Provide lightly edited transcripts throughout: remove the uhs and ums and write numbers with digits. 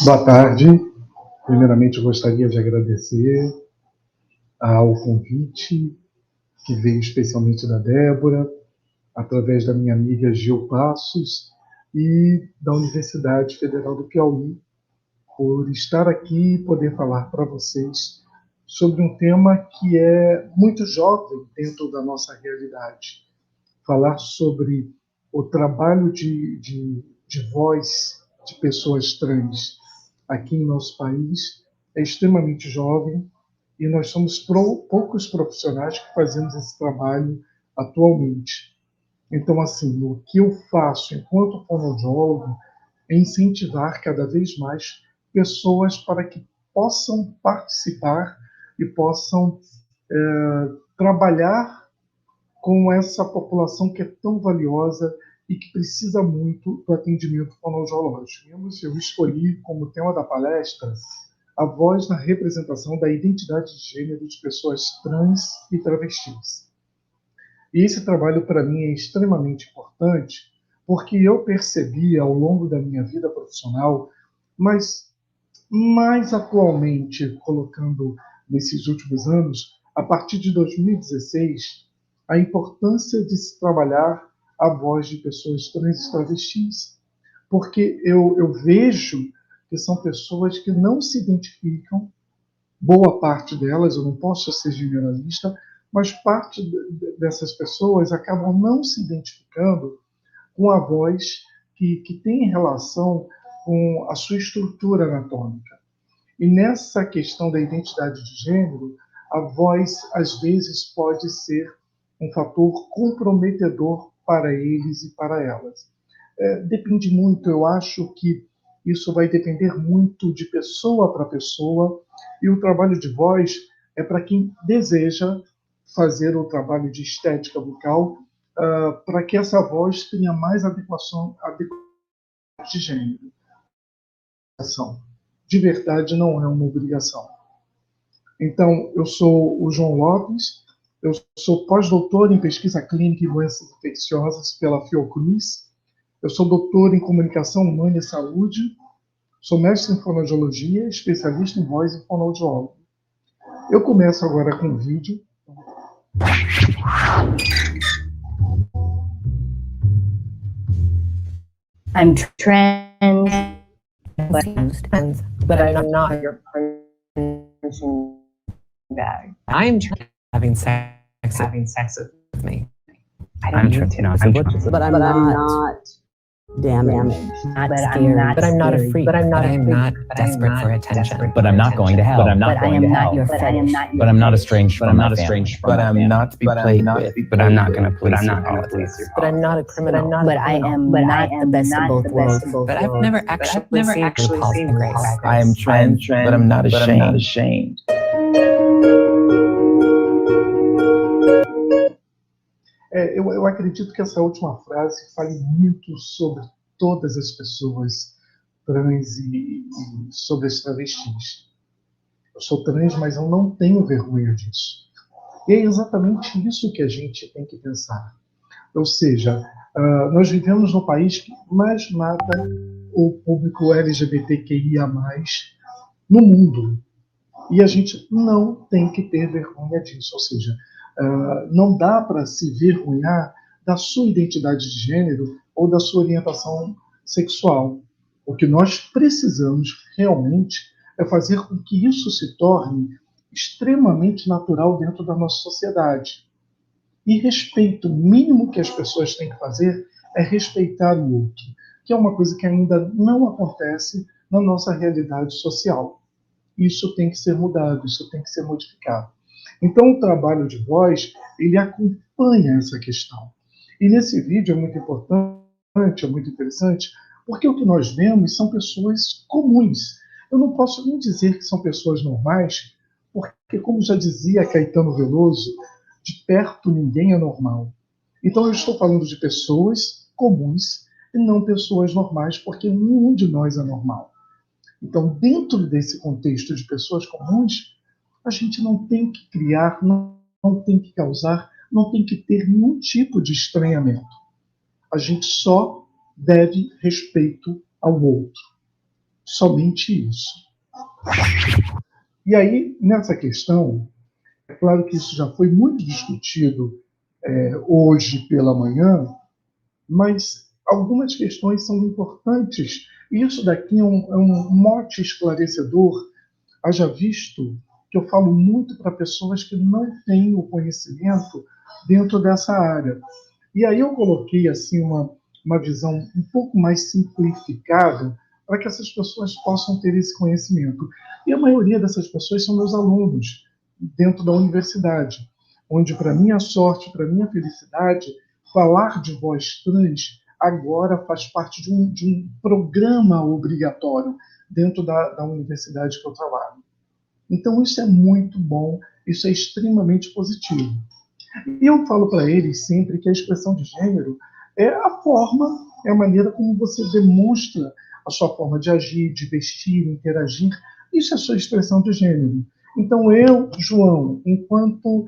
Boa tarde. Primeiramente, eu gostaria de agradecer ao convite que veio especialmente da Débora, através da minha amiga Gil Passos e da Universidade Federal do Piauí, por estar aqui e poder falar para vocês sobre um tema que é muito jovem dentro da nossa realidade. Falar sobre o trabalho de voz de pessoas trans aqui em nosso país é extremamente jovem e nós somos poucos profissionais que fazemos esse trabalho atualmente. Então, assim, o que eu faço enquanto fonoaudiólogo é incentivar cada vez mais pessoas para que possam participar e possam trabalhar com essa população que é tão valiosa e que precisa muito do atendimento fonoaudiológico. Eu escolhi como tema da palestra a voz na representação da identidade de gênero de pessoas trans e travestis. E esse trabalho, para mim, é extremamente importante porque eu percebi ao longo da minha vida profissional, mas mais atualmente, colocando nesses últimos anos, a partir de 2016, a importância de se trabalhar a voz de pessoas trans e travestis. Porque eu vejo que são pessoas que não se identificam, boa parte delas, eu não posso ser generalista, mas parte dessas pessoas acabam não se identificando com a voz que tem relação com a sua estrutura anatômica. E nessa questão da identidade de gênero, a voz, às vezes, pode ser um fator comprometedor para eles e para elas. Depende muito, eu acho que isso vai depender muito de pessoa para pessoa, e o trabalho de voz é para quem deseja fazer o trabalho de estética vocal, para que essa voz tenha mais adequação de gênero. De verdade, não é uma obrigação. Então, eu sou o João Lopes, eu sou pós-doutor em pesquisa clínica e doenças infecciosas pela Fiocruz, eu sou doutor em comunicação humana e saúde, sou mestre em fonoaudiologia, especialista em voz e fonoaudiólogo. Eu começo agora com um vídeo. I'm trans, but I'm not your punching bag. I'm having sex with me. I'm not damaged. But I'm not a freak. But I'm not desperate for attention. But I'm not going to hell. But I am not your fetish. But I'm not estranged from my family. But I'm not to be played with. But I'm not going to police your politics. But I'm not a criminal. But I am not the best of both worlds. But I've never actually seen Grace. I am trans, but I'm not ashamed. Eu acredito que essa última frase fale muito sobre todas as pessoas trans e sobre as travestis. Eu sou trans, mas eu não tenho vergonha disso. E é exatamente isso que a gente tem que pensar. Ou seja, nós vivemos no país que mais mata o público LGBTQIA+, no mundo. E a gente não tem que ter vergonha disso. Ou seja, não dá para se vergonhar da sua identidade de gênero ou da sua orientação sexual. O que nós precisamos realmente é fazer com que isso se torne extremamente natural dentro da nossa sociedade. E respeito, o mínimo que as pessoas têm que fazer é respeitar o outro, que é uma coisa que ainda não acontece na nossa realidade social. Isso tem que ser mudado, isso tem que ser modificado. Então, o trabalho de voz, ele acompanha essa questão. E nesse vídeo é muito importante, é muito interessante, porque o que nós vemos são pessoas comuns. Eu não posso nem dizer que são pessoas normais, porque, como já dizia Caetano Veloso, de perto ninguém é normal. Então, eu estou falando de pessoas comuns e não pessoas normais, porque nenhum de nós é normal. Então, dentro desse contexto de pessoas comuns, a gente não tem que criar, não tem que causar, não tem que ter nenhum tipo de estranhamento. A gente só deve respeito ao outro. somente isso. E aí, nessa questão, é claro que isso já foi muito discutido hoje pela manhã, mas algumas questões são importantes. E isso daqui é um mote esclarecedor, haja visto que eu falo muito para pessoas que não têm o conhecimento dentro dessa área. E aí eu coloquei assim uma visão um pouco mais simplificada para que essas pessoas possam ter esse conhecimento. E a maioria dessas pessoas são meus alunos dentro da universidade, onde, para minha sorte, para minha felicidade, falar de voz trans agora faz parte de um programa obrigatório dentro da universidade que eu trabalho. Então isso é muito bom, isso é extremamente positivo. E eu falo para eles sempre que a expressão de gênero é a forma, é a maneira como você demonstra a sua forma de agir, de vestir, interagir. Isso é a sua expressão de gênero. Então eu, João, enquanto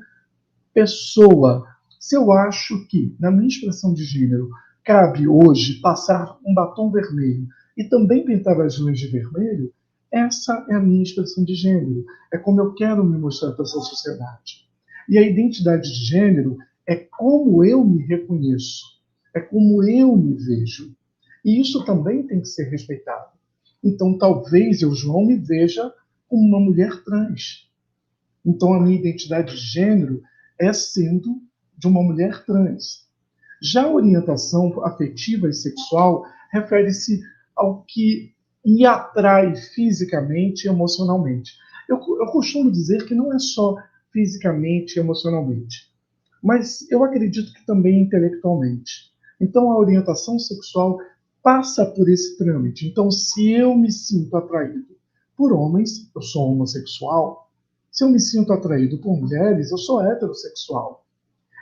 pessoa, se eu acho que na minha expressão de gênero cabe hoje passar um batom vermelho e também pintar as unhas de vermelho, essa é a minha expressão de gênero. É como eu quero me mostrar para essa sociedade. E a identidade de gênero é como eu me reconheço, é como eu me vejo. E isso também tem que ser respeitado. Então, talvez eu, João, me veja como uma mulher trans. Então, a minha identidade de gênero é sendo de uma mulher trans. Já a orientação afetiva e sexual refere-se ao que me atrai fisicamente e emocionalmente. Eu costumo dizer que não é só fisicamente e emocionalmente, mas eu acredito que também intelectualmente. Então, a orientação sexual passa por esse trâmite. Então, se eu me sinto atraído por homens, eu sou homossexual. Se eu me sinto atraído por mulheres, eu sou heterossexual.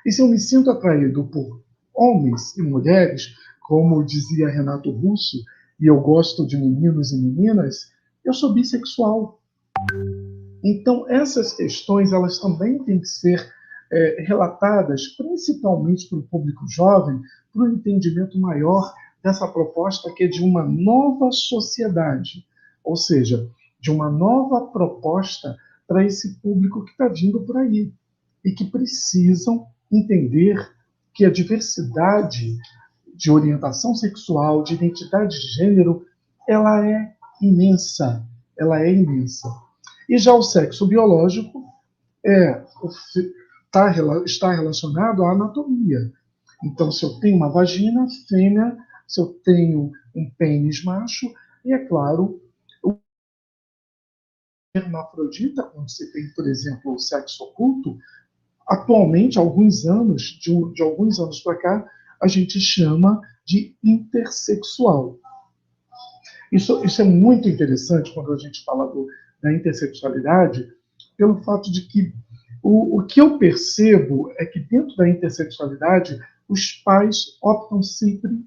E se eu me sinto atraído por homens e mulheres, como dizia Renato Russo, e eu gosto de meninos e meninas, eu sou bissexual. Então, essas questões, elas também têm que ser relatadas, principalmente para o público jovem, para um entendimento maior dessa proposta que é de uma nova sociedade, ou seja, de uma nova proposta para esse público que está vindo por aí e que precisam entender que a diversidade de orientação sexual, de identidade de gênero, ela é imensa, ela é imensa. E já o sexo biológico está relacionado à anatomia. Então, se eu tenho uma vagina fêmea, se eu tenho um pênis macho, e, é claro, o hermafrodita, quando se tem, por exemplo, o sexo oculto, atualmente, de alguns anos para cá, a gente chama de intersexual. Isso é muito interessante quando a gente fala da intersexualidade, pelo fato de que o que eu percebo é que dentro da intersexualidade, os pais optam sempre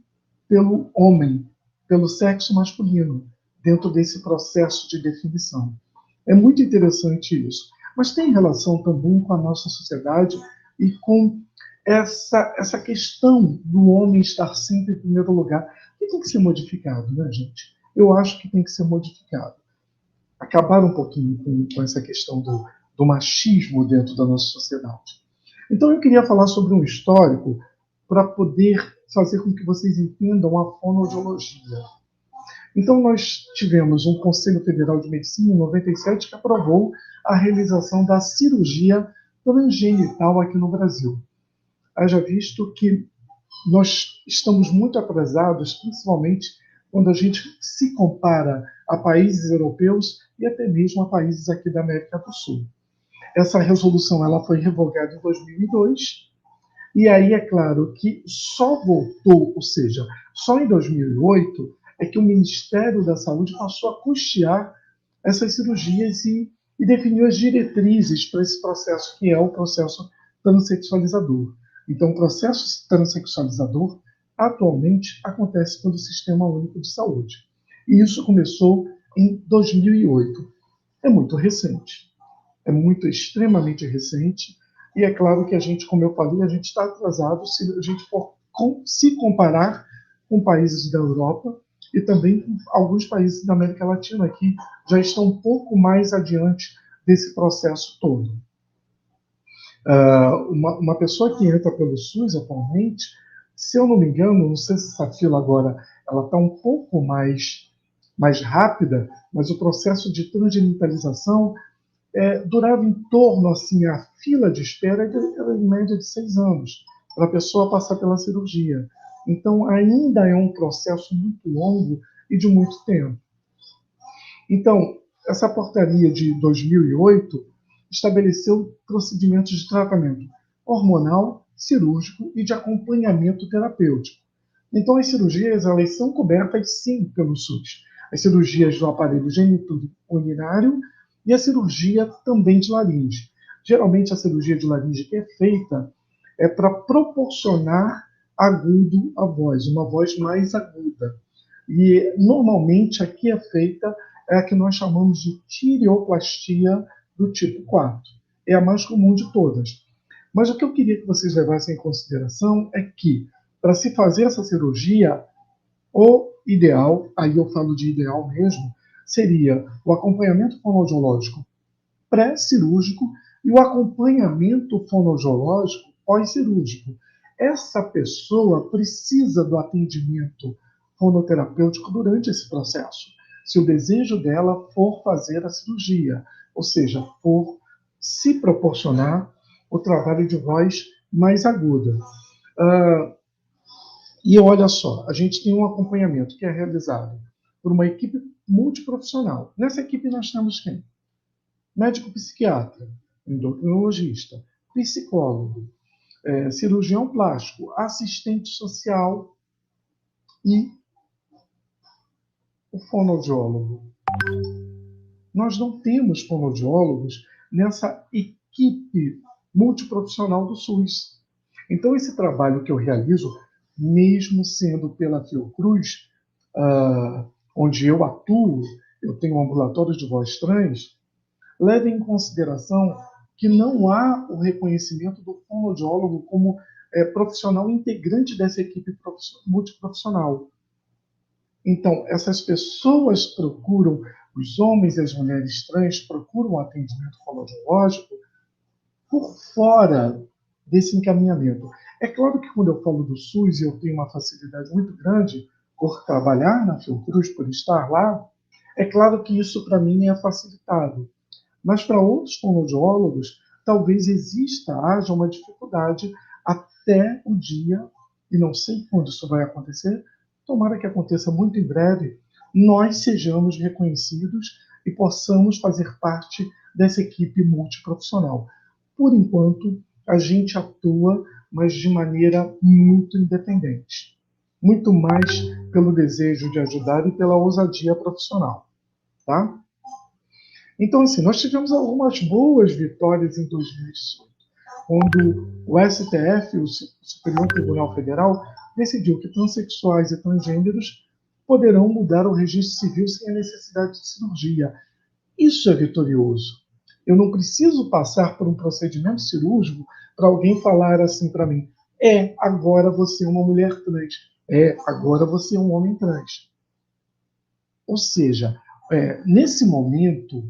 pelo homem, pelo sexo masculino, dentro desse processo de definição. É muito interessante isso. Mas tem relação também com a nossa sociedade e com essa questão do homem estar sempre em primeiro lugar, que tem que ser modificado, né, gente? Eu acho que tem que ser modificado. Acabar um pouquinho com essa questão do machismo dentro da nossa sociedade. Então eu queria falar sobre um histórico para poder fazer com que vocês entendam a fonoaudiologia. Então nós tivemos um Conselho Federal de Medicina em 97 que aprovou a realização da cirurgia transgenital aqui no Brasil. Haja visto que nós estamos muito atrasados, principalmente quando a gente se compara a países europeus e até mesmo a países aqui da América do Sul. Essa resolução ela foi revogada em 2002, e aí é claro que só voltou, ou seja, só em 2008 é que o Ministério da Saúde passou a custear essas cirurgias e definiu as diretrizes para esse processo, que é o processo transexualizador. Então, o processo transexualizador atualmente acontece pelo Sistema Único de Saúde. E isso começou em 2008. É muito recente. É extremamente recente. E é claro que a gente, como eu falei, a gente está atrasado se a gente for se comparar com países da Europa e também alguns países da América Latina que já estão um pouco mais adiante desse processo todo. Uma pessoa que entra pelo SUS atualmente, se eu não me engano, não sei se essa fila agora ela está um pouco mais rápida, mas o processo de transgenitalização durava em torno, assim, a fila de espera era em média de 6 anos para a pessoa passar pela cirurgia. Então, ainda é um processo muito longo e de muito tempo. Então, essa portaria de 2008 estabeleceu procedimentos de tratamento hormonal, cirúrgico e de acompanhamento terapêutico. Então, as cirurgias elas são cobertas, sim, pelo SUS. As cirurgias do aparelho genitourinário e a cirurgia também de laringe. Geralmente, a cirurgia de laringe que é feita é para proporcionar agudo a voz, uma voz mais aguda. E, normalmente, aqui é feita a que nós chamamos de tireoplastia do tipo 4. É a mais comum de todas. Mas o que eu queria que vocês levassem em consideração é que, para se fazer essa cirurgia, o ideal, aí eu falo de ideal mesmo, seria o acompanhamento fonoaudiológico pré-cirúrgico e o acompanhamento fonoaudiológico pós-cirúrgico. Essa pessoa precisa do atendimento fonoterapêutico durante esse processo, se o desejo dela for fazer a cirurgia, ou seja, for se proporcionar o trabalho de voz mais aguda. E olha só, a gente tem um acompanhamento que é realizado por uma equipe multiprofissional. Nessa equipe nós temos quem? Médico psiquiatra, endocrinologista, psicólogo, cirurgião plástico, assistente social e o fonoaudiólogo. Nós não temos fonoaudiólogos nessa equipe multiprofissional do SUS. Então, esse trabalho que eu realizo, mesmo sendo pela Fiocruz, onde eu atuo, eu tenho um ambulatório de voz trans, leva em consideração que não há o reconhecimento do fonoaudiólogo como profissional integrante dessa equipe multiprofissional. Então, essas pessoas procuram, os homens e as mulheres trans procuram atendimento fonoaudiológico por fora desse encaminhamento. É claro que quando eu falo do SUS, eu tenho uma facilidade muito grande por trabalhar na Fiocruz, por estar lá, é claro que isso para mim é facilitado. Mas para outros fonoaudiólogos, talvez haja uma dificuldade até o dia, e não sei quando isso vai acontecer, tomara que aconteça muito em breve, nós sejamos reconhecidos e possamos fazer parte dessa equipe multiprofissional. Por enquanto, a gente atua, mas de maneira muito independente. Muito mais pelo desejo de ajudar e pela ousadia profissional. Tá? Então, assim, nós tivemos algumas boas vitórias em 2018, quando o STF, o Superior Tribunal Federal, decidiu que transexuais e transgêneros poderão mudar o registro civil sem a necessidade de cirurgia. Isso é vitorioso. Eu não preciso passar por um procedimento cirúrgico para alguém falar assim para mim: agora você é uma mulher trans. Agora você é um homem trans. Ou seja, nesse momento,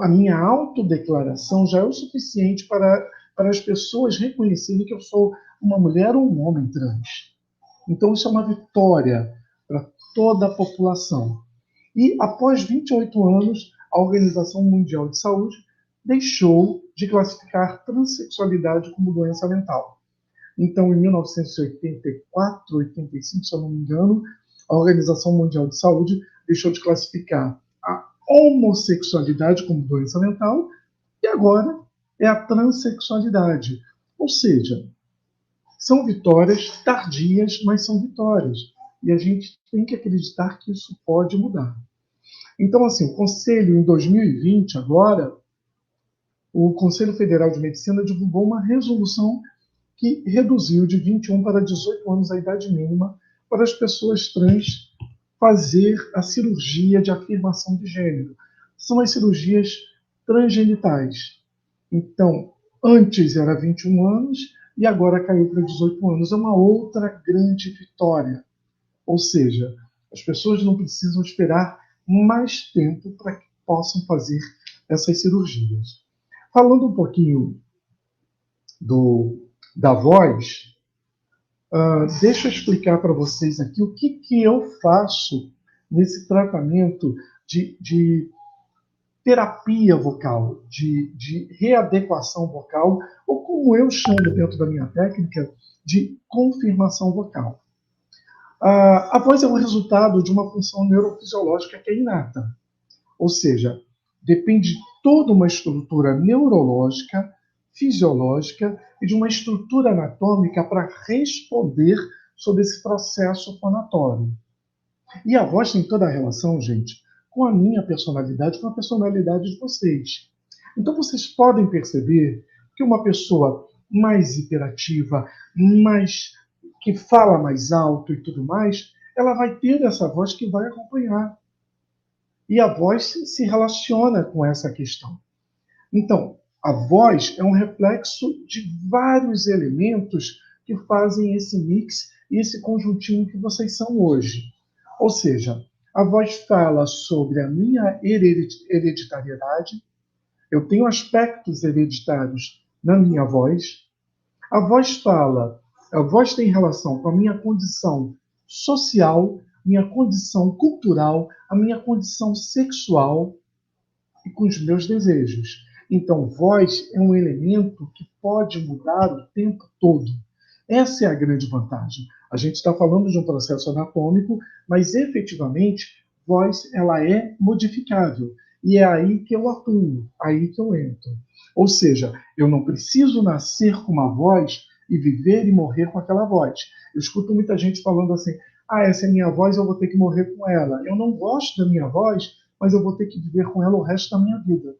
a minha autodeclaração já é o suficiente para as pessoas reconhecerem que eu sou uma mulher ou um homem trans. Então, isso é uma vitória para toda a população. E, após 28 anos, a Organização Mundial de Saúde deixou de classificar transexualidade como doença mental. Então, em 1984, 85, se eu não me engano, a Organização Mundial de Saúde deixou de classificar a homossexualidade como doença mental e agora é a transexualidade. Ou seja, são vitórias tardias, mas são vitórias. E a gente tem que acreditar que isso pode mudar. Então, assim, o Conselho, em 2020, agora, o Conselho Federal de Medicina divulgou uma resolução que reduziu de 21 para 18 anos a idade mínima para as pessoas trans fazer a cirurgia de afirmação de gênero. São as cirurgias transgenitais. Então, antes era 21 anos e agora caiu para 18 anos. É uma outra grande vitória. Ou seja, As pessoas não precisam esperar mais tempo para que possam fazer essas cirurgias. Falando um pouquinho da voz, deixa eu explicar para vocês aqui o que eu faço nesse tratamento de terapia vocal, de readequação vocal, ou como eu chamo dentro da minha técnica, de confirmação vocal. A voz é o resultado de uma função neurofisiológica que é inata, ou seja, depende de toda uma estrutura neurológica, fisiológica e de uma estrutura anatômica para responder sobre esse processo fonatório. E a voz tem toda a relação, gente, com a minha personalidade, com a personalidade de vocês. Então vocês podem perceber que uma pessoa mais hiperativa, que fala mais alto e tudo mais, ela vai ter essa voz que vai acompanhar. E a voz se relaciona com essa questão. Então, a voz é um reflexo de vários elementos que fazem esse mix e esse conjuntinho que vocês são hoje. Ou seja, a voz fala sobre a minha hereditariedade, eu tenho aspectos hereditários na minha voz. A voz tem relação com a minha condição social, minha condição cultural, a minha condição sexual e com os meus desejos. Então, voz é um elemento que pode mudar o tempo todo. Essa é a grande vantagem. A gente está falando de um processo anatômico, mas efetivamente, voz ela é modificável. E é aí que eu atuo, aí que eu entro. Ou seja, eu não preciso nascer com uma voz e viver e morrer com aquela voz. Eu escuto muita gente falando assim, essa é minha voz, eu vou ter que morrer com ela. Eu não gosto da minha voz, mas eu vou ter que viver com ela o resto da minha vida.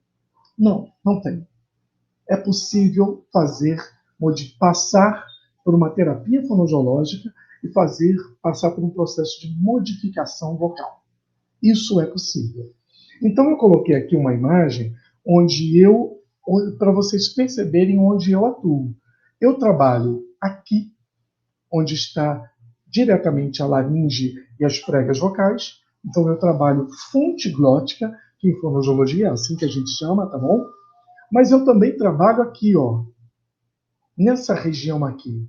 Não, não tem. É possível passar por uma terapia fonoaudiológica e passar por um processo de modificação vocal. Isso é possível. Então eu coloquei aqui uma imagem para vocês perceberem onde eu atuo. Eu trabalho aqui, onde está diretamente a laringe e as pregas vocais. Então eu trabalho fonte glótica, que em fonoaudiologia é assim que a gente chama, tá bom? Mas eu também trabalho aqui, ó, nessa região aqui,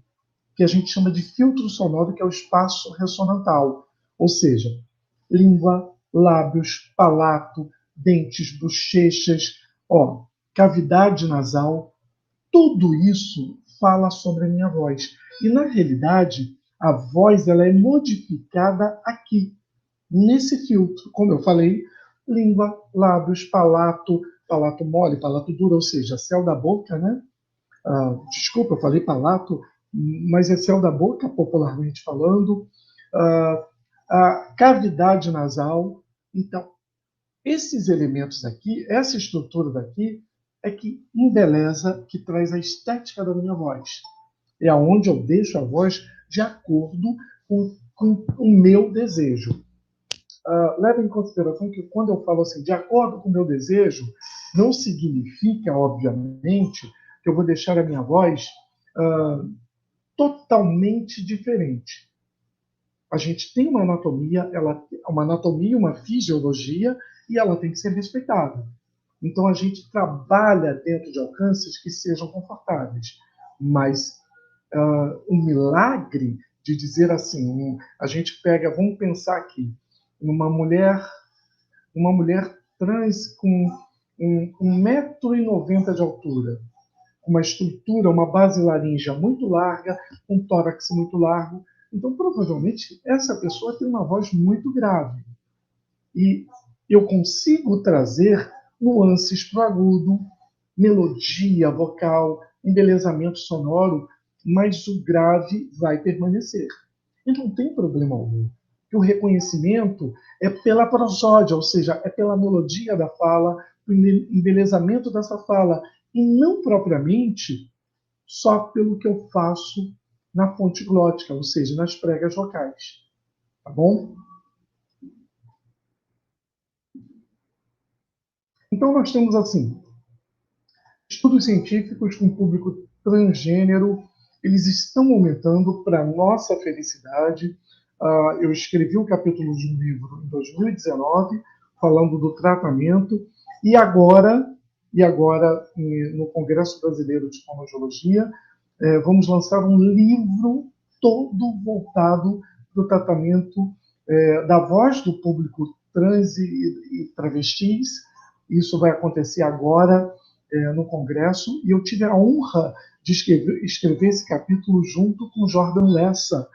que a gente chama de filtro sonoro, que é o espaço ressonantal. Ou seja, língua, lábios, palato, dentes, bochechas, ó, cavidade nasal, tudo isso fala sobre a minha voz. E, na realidade, a voz ela é modificada aqui, nesse filtro. Como eu falei, língua, lábios, palato mole, palato duro, ou seja, céu da boca, né? Desculpa, eu falei palato, mas é céu da boca, popularmente falando. A cavidade nasal. Então, esses elementos aqui, essa estrutura daqui, é que embeleza, que traz a estética da minha voz. É aonde eu deixo a voz de acordo com o meu desejo. Leva em consideração que quando eu falo assim, de acordo com o meu desejo, não significa, obviamente, que eu vou deixar a minha voz totalmente diferente. A gente tem uma anatomia, uma fisiologia, e ela tem que ser respeitada. Então a gente trabalha dentro de alcances que sejam confortáveis. Mas o milagre de dizer assim, a gente pega, vamos pensar aqui, uma mulher trans com 1,90 m de altura, uma estrutura, uma base laríngea muito larga, um tórax muito largo. Então, provavelmente, essa pessoa tem uma voz muito grave. E eu consigo trazer nuances para o agudo, melodia vocal, embelezamento sonoro, mas o grave vai permanecer. E não tem problema algum. O reconhecimento é pela prosódia, ou seja, é pela melodia da fala, o embelezamento dessa fala, e não propriamente só pelo que eu faço na fonte glótica, ou seja, nas pregas vocais. Tá bom? Então nós temos assim, estudos científicos com público transgênero, eles estão aumentando para nossa felicidade. Eu escrevi um capítulo de um livro em 2019, falando do tratamento, e agora no Congresso Brasileiro de Fonoaudiologia, vamos lançar um livro todo voltado para o tratamento da voz do público trans e travestis. Isso vai acontecer agora no Congresso, e eu tive a honra de escrever esse capítulo junto com Jordan Lessa,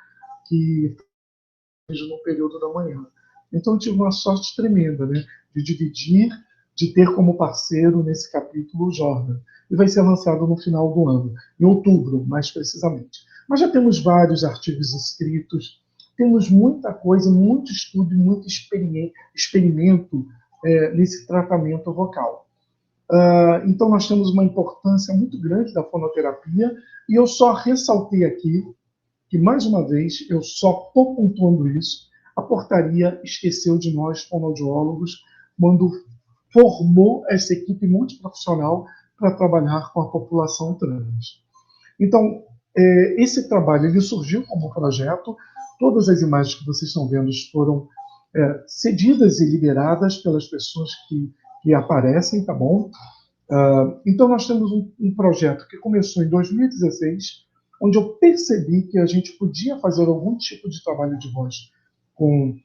que fez no período da manhã. Então eu tive uma sorte tremenda, né, de dividir, de ter como parceiro nesse capítulo o Jordan. E vai ser lançado no final do ano, em outubro, mais precisamente. Mas já temos vários artigos escritos, temos muita coisa, muito estudo, muito experimento nesse tratamento vocal. Então nós temos uma importância muito grande da fonoterapia, e eu só ressaltei aqui que, mais uma vez, eu só estou pontuando isso, a portaria esqueceu de nós, fonoaudiólogos, quando formou essa equipe multiprofissional para trabalhar com a população trans. Então, esse trabalho ele surgiu como projeto. Todas as imagens que vocês estão vendo foram cedidas e liberadas pelas pessoas que aparecem, tá bom? Então, nós temos um projeto que começou em 2016, onde eu percebi que a gente podia fazer algum tipo de trabalho de voz com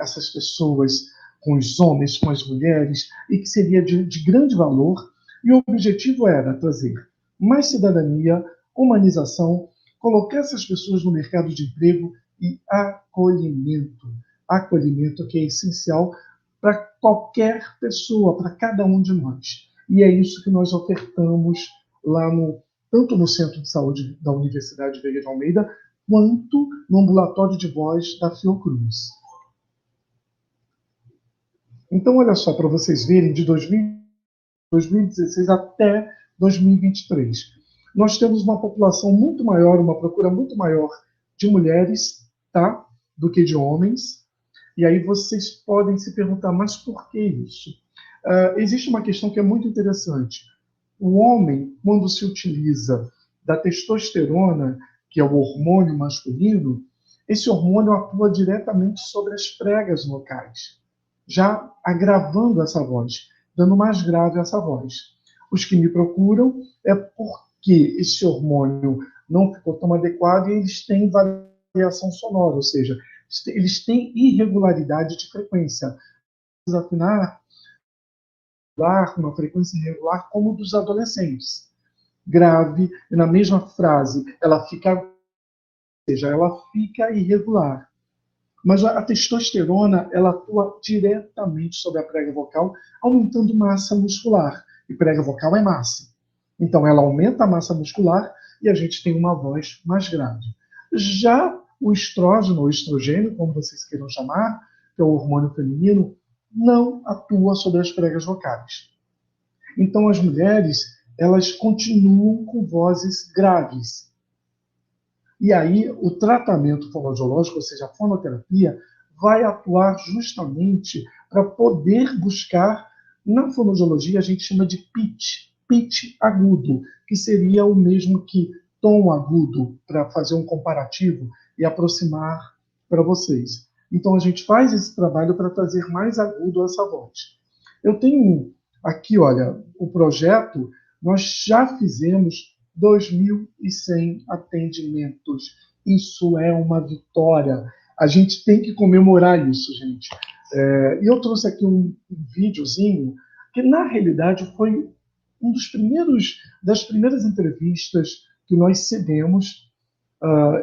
essas pessoas, com os homens, com as mulheres, e que seria de grande valor. E o objetivo era trazer mais cidadania, humanização, colocar essas pessoas no mercado de emprego e acolhimento. Acolhimento que é essencial para qualquer pessoa, para cada um de nós. E é isso que nós ofertamos lá tanto no Centro de Saúde da Universidade Veiga de Almeida, quanto no ambulatório de voz da Fiocruz. Então, olha só, para vocês verem, de 2016 até 2023, nós temos uma população muito maior, uma procura muito maior de mulheres, tá, do que de homens. E aí vocês podem se perguntar, mas por que isso? Existe uma questão que é muito interessante. O homem, quando se utiliza da testosterona, que é o hormônio masculino, esse hormônio atua diretamente sobre as pregas vocais, já agravando essa voz, dando mais grave essa voz. Os que me procuram é porque esse hormônio não ficou tão adequado e eles têm variação sonora, ou seja, eles têm irregularidade de frequência. Desafinar com uma frequência irregular como dos adolescentes. Grave, e na mesma frase, ela fica irregular. Mas a testosterona, ela atua diretamente sobre a prega vocal, aumentando massa muscular. E prega vocal é massa. Então, ela aumenta a massa muscular e a gente tem uma voz mais grave. Já o estrógeno, ou estrogênio, como vocês queiram chamar, que é o hormônio feminino, não atua sobre as pregas vocais. Então, as mulheres, elas continuam com vozes graves. E aí, o tratamento fonoaudiológico, ou seja, a fonoterapia, vai atuar justamente para poder buscar, na fonoaudiologia, a gente chama de pitch agudo, que seria o mesmo que tom agudo, para fazer um comparativo e aproximar para vocês. Então, a gente faz esse trabalho para trazer mais agudo essa voz. Eu tenho aqui, olha, o projeto, nós já fizemos 2.100 atendimentos. Isso é uma vitória. A gente tem que comemorar isso, gente. E eu trouxe aqui um videozinho que, na realidade, foi das primeiras entrevistas que nós cedemos.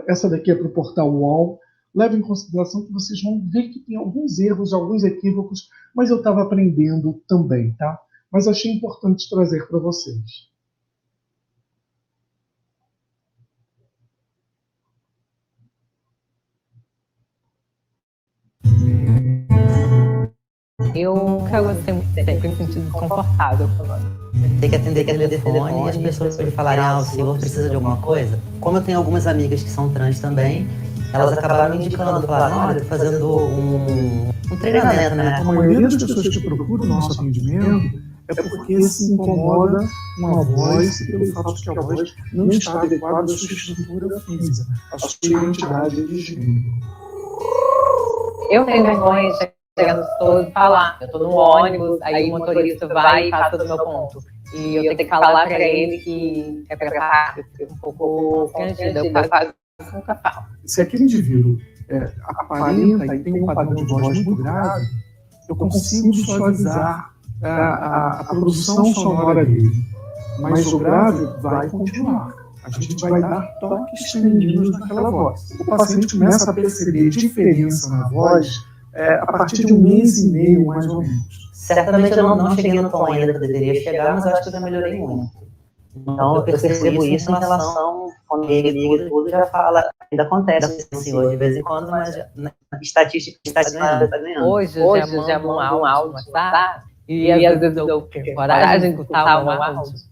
Essa daqui é para o portal UOL. Leve em consideração que vocês vão ver que tem alguns erros, alguns equívocos, mas eu estava aprendendo também, tá? Mas achei importante trazer para vocês. Eu nunca gostei muito, sempre me senti desconfortável. Tem que atender telefone e as pessoas falarem, o senhor precisa de alguma coisa. Como eu tenho algumas amigas que são trans também, elas acabaram me indicando, falaram, olha, tô fazendo um treinamento, né? A maioria das pessoas que procuram o nosso atendimento é porque se incomoda com a voz e pelo fato de que a voz não está adequada à sua estrutura física, à sua identidade de gênero. Eu tenho vergonha de chegar no setor e falar. Eu tô no ônibus, aí o motorista vai e passa do meu ponto. E eu tenho que falar para ele que é para cá. Eu fico um pouco constrangida. Eu quase nunca falo. Se aquele indivíduo aparenta e tem um padrão de voz muito grave, eu consigo suavizar a produção sonora dele. Mas o grave vai continuar. A gente vai dar toques femininos naquela voz. O paciente começa a perceber diferença na voz a partir de 1 mês e meio, mais ou menos. Certamente eu não cheguei no tom ainda que eu deveria chegar, mas eu acho que eu já melhorei muito. Então eu percebo isso em relação, quando ele liga e tudo, já fala, ainda acontece assim, hoje de vez em quando, mas estatística está ganhando. Hoje eu já mando um áudio, tá? E às vezes eu tenho coragem de escutar o meu áudio.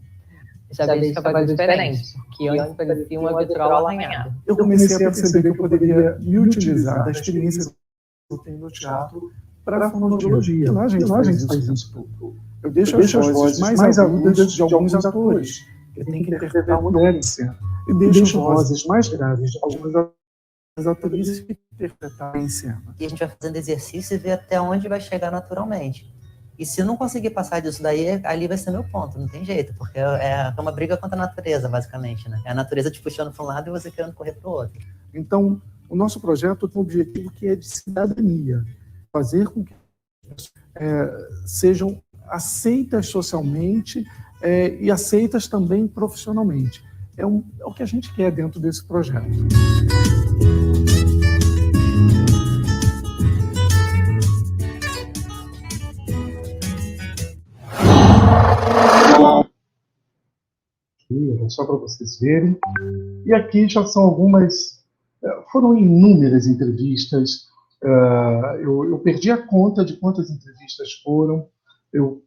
Já vejo que a voz é diferente, porque antes parecia uma vitrola arranhada. Eu comecei a perceber que eu poderia me utilizar da experiência que eu tenho no teatro para a fonoaudiologia. Lá a gente faz isso tudo. Eu deixo as vozes mais agudas de alguns atores, que tem que interpretar a mulher em cena. E deixo vozes mais graves de alguns atores que interpretar em cena. E a gente vai fazendo exercício e ver até onde vai chegar naturalmente. E se eu não conseguir passar disso daí, ali vai ser meu ponto, não tem jeito, porque é uma briga contra a natureza, basicamente, né? É a natureza te puxando para um lado e você querendo correr para o outro. Então, o nosso projeto tem um objetivo que é de cidadania, fazer com que sejam aceitas socialmente e aceitas também profissionalmente. É o que a gente quer dentro desse projeto. Só para vocês verem. E aqui já são algumas, foram inúmeras entrevistas. Eu perdi a conta de quantas entrevistas foram. Eu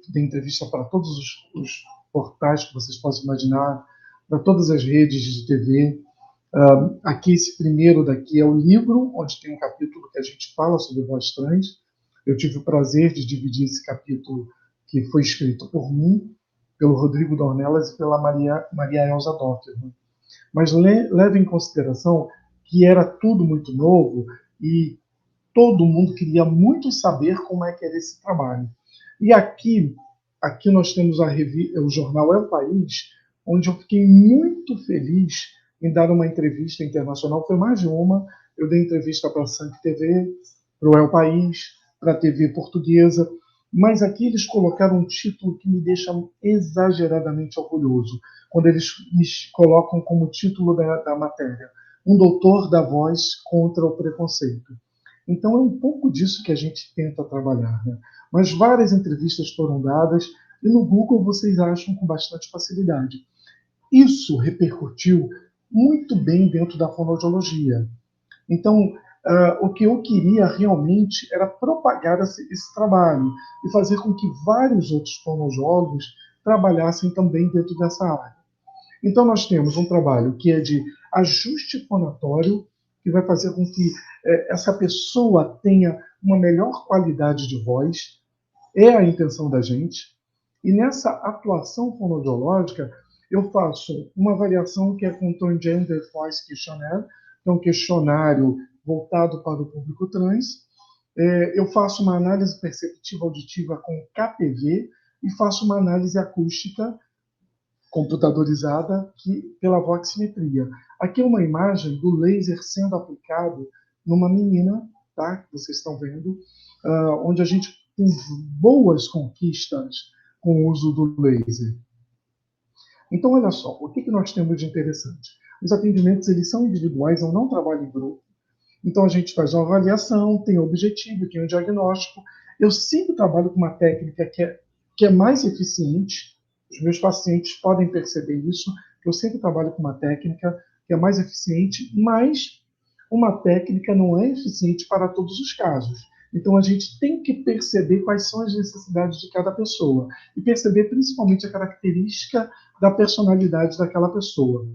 dei entrevista para todos os portais que vocês possam imaginar, para todas as redes de TV. Aqui, esse primeiro daqui é o livro, onde tem um capítulo que a gente fala sobre voz trans. Eu tive o prazer de dividir esse capítulo que foi escrito por mim, pelo Rodrigo Dornelas e pela Maria Elza Dotterman. Mas leve em consideração que era tudo muito novo e todo mundo queria muito saber como é que era esse trabalho. E aqui nós temos o jornal É o País, onde eu fiquei muito feliz em dar uma entrevista internacional. Foi mais de uma. Eu dei entrevista para a Sank TV, para o É o País, para a TV portuguesa. Mas aqui eles colocaram um título que me deixa exageradamente orgulhoso, quando eles me colocam como título da matéria: Um doutor da voz contra o preconceito. Então é um pouco disso que a gente tenta trabalhar, né? Mas várias entrevistas foram dadas e no Google vocês acham com bastante facilidade. Isso repercutiu muito bem dentro da fonoaudiologia. Então, o que eu queria realmente era propagar esse trabalho e fazer com que vários outros fonoaudiólogos trabalhassem também dentro dessa área. Então, nós temos um trabalho que é de ajuste fonatório, que vai fazer com que essa pessoa tenha uma melhor qualidade de voz, é a intenção da gente. E nessa atuação fonoaudiológica, eu faço uma avaliação que é com o Transgender Voice Questionnaire, que é um questionário voltado para o público trans. Eu faço uma análise perceptiva auditiva com KPV e faço uma análise acústica computadorizada pela voximetria. Aqui é uma imagem do laser sendo aplicado numa menina, tá? Que vocês estão vendo, onde a gente tem boas conquistas com o uso do laser. Então, olha só, o que nós temos de interessante? Os atendimentos, eles são individuais, eu não trabalho em grupo. Então, a gente faz uma avaliação, tem o objetivo, tem o diagnóstico. Eu sempre trabalho com uma técnica que é mais eficiente. Os meus pacientes podem perceber isso. Eu sempre trabalho com uma técnica que é mais eficiente, mas uma técnica não é eficiente para todos os casos. Então, a gente tem que perceber quais são as necessidades de cada pessoa e perceber principalmente a característica da personalidade daquela pessoa.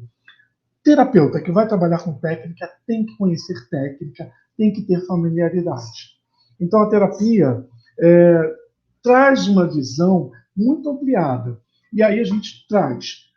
Terapeuta que vai trabalhar com técnica tem que conhecer técnica, tem que ter familiaridade. Então, a terapia traz uma visão muito ampliada. E aí a gente traz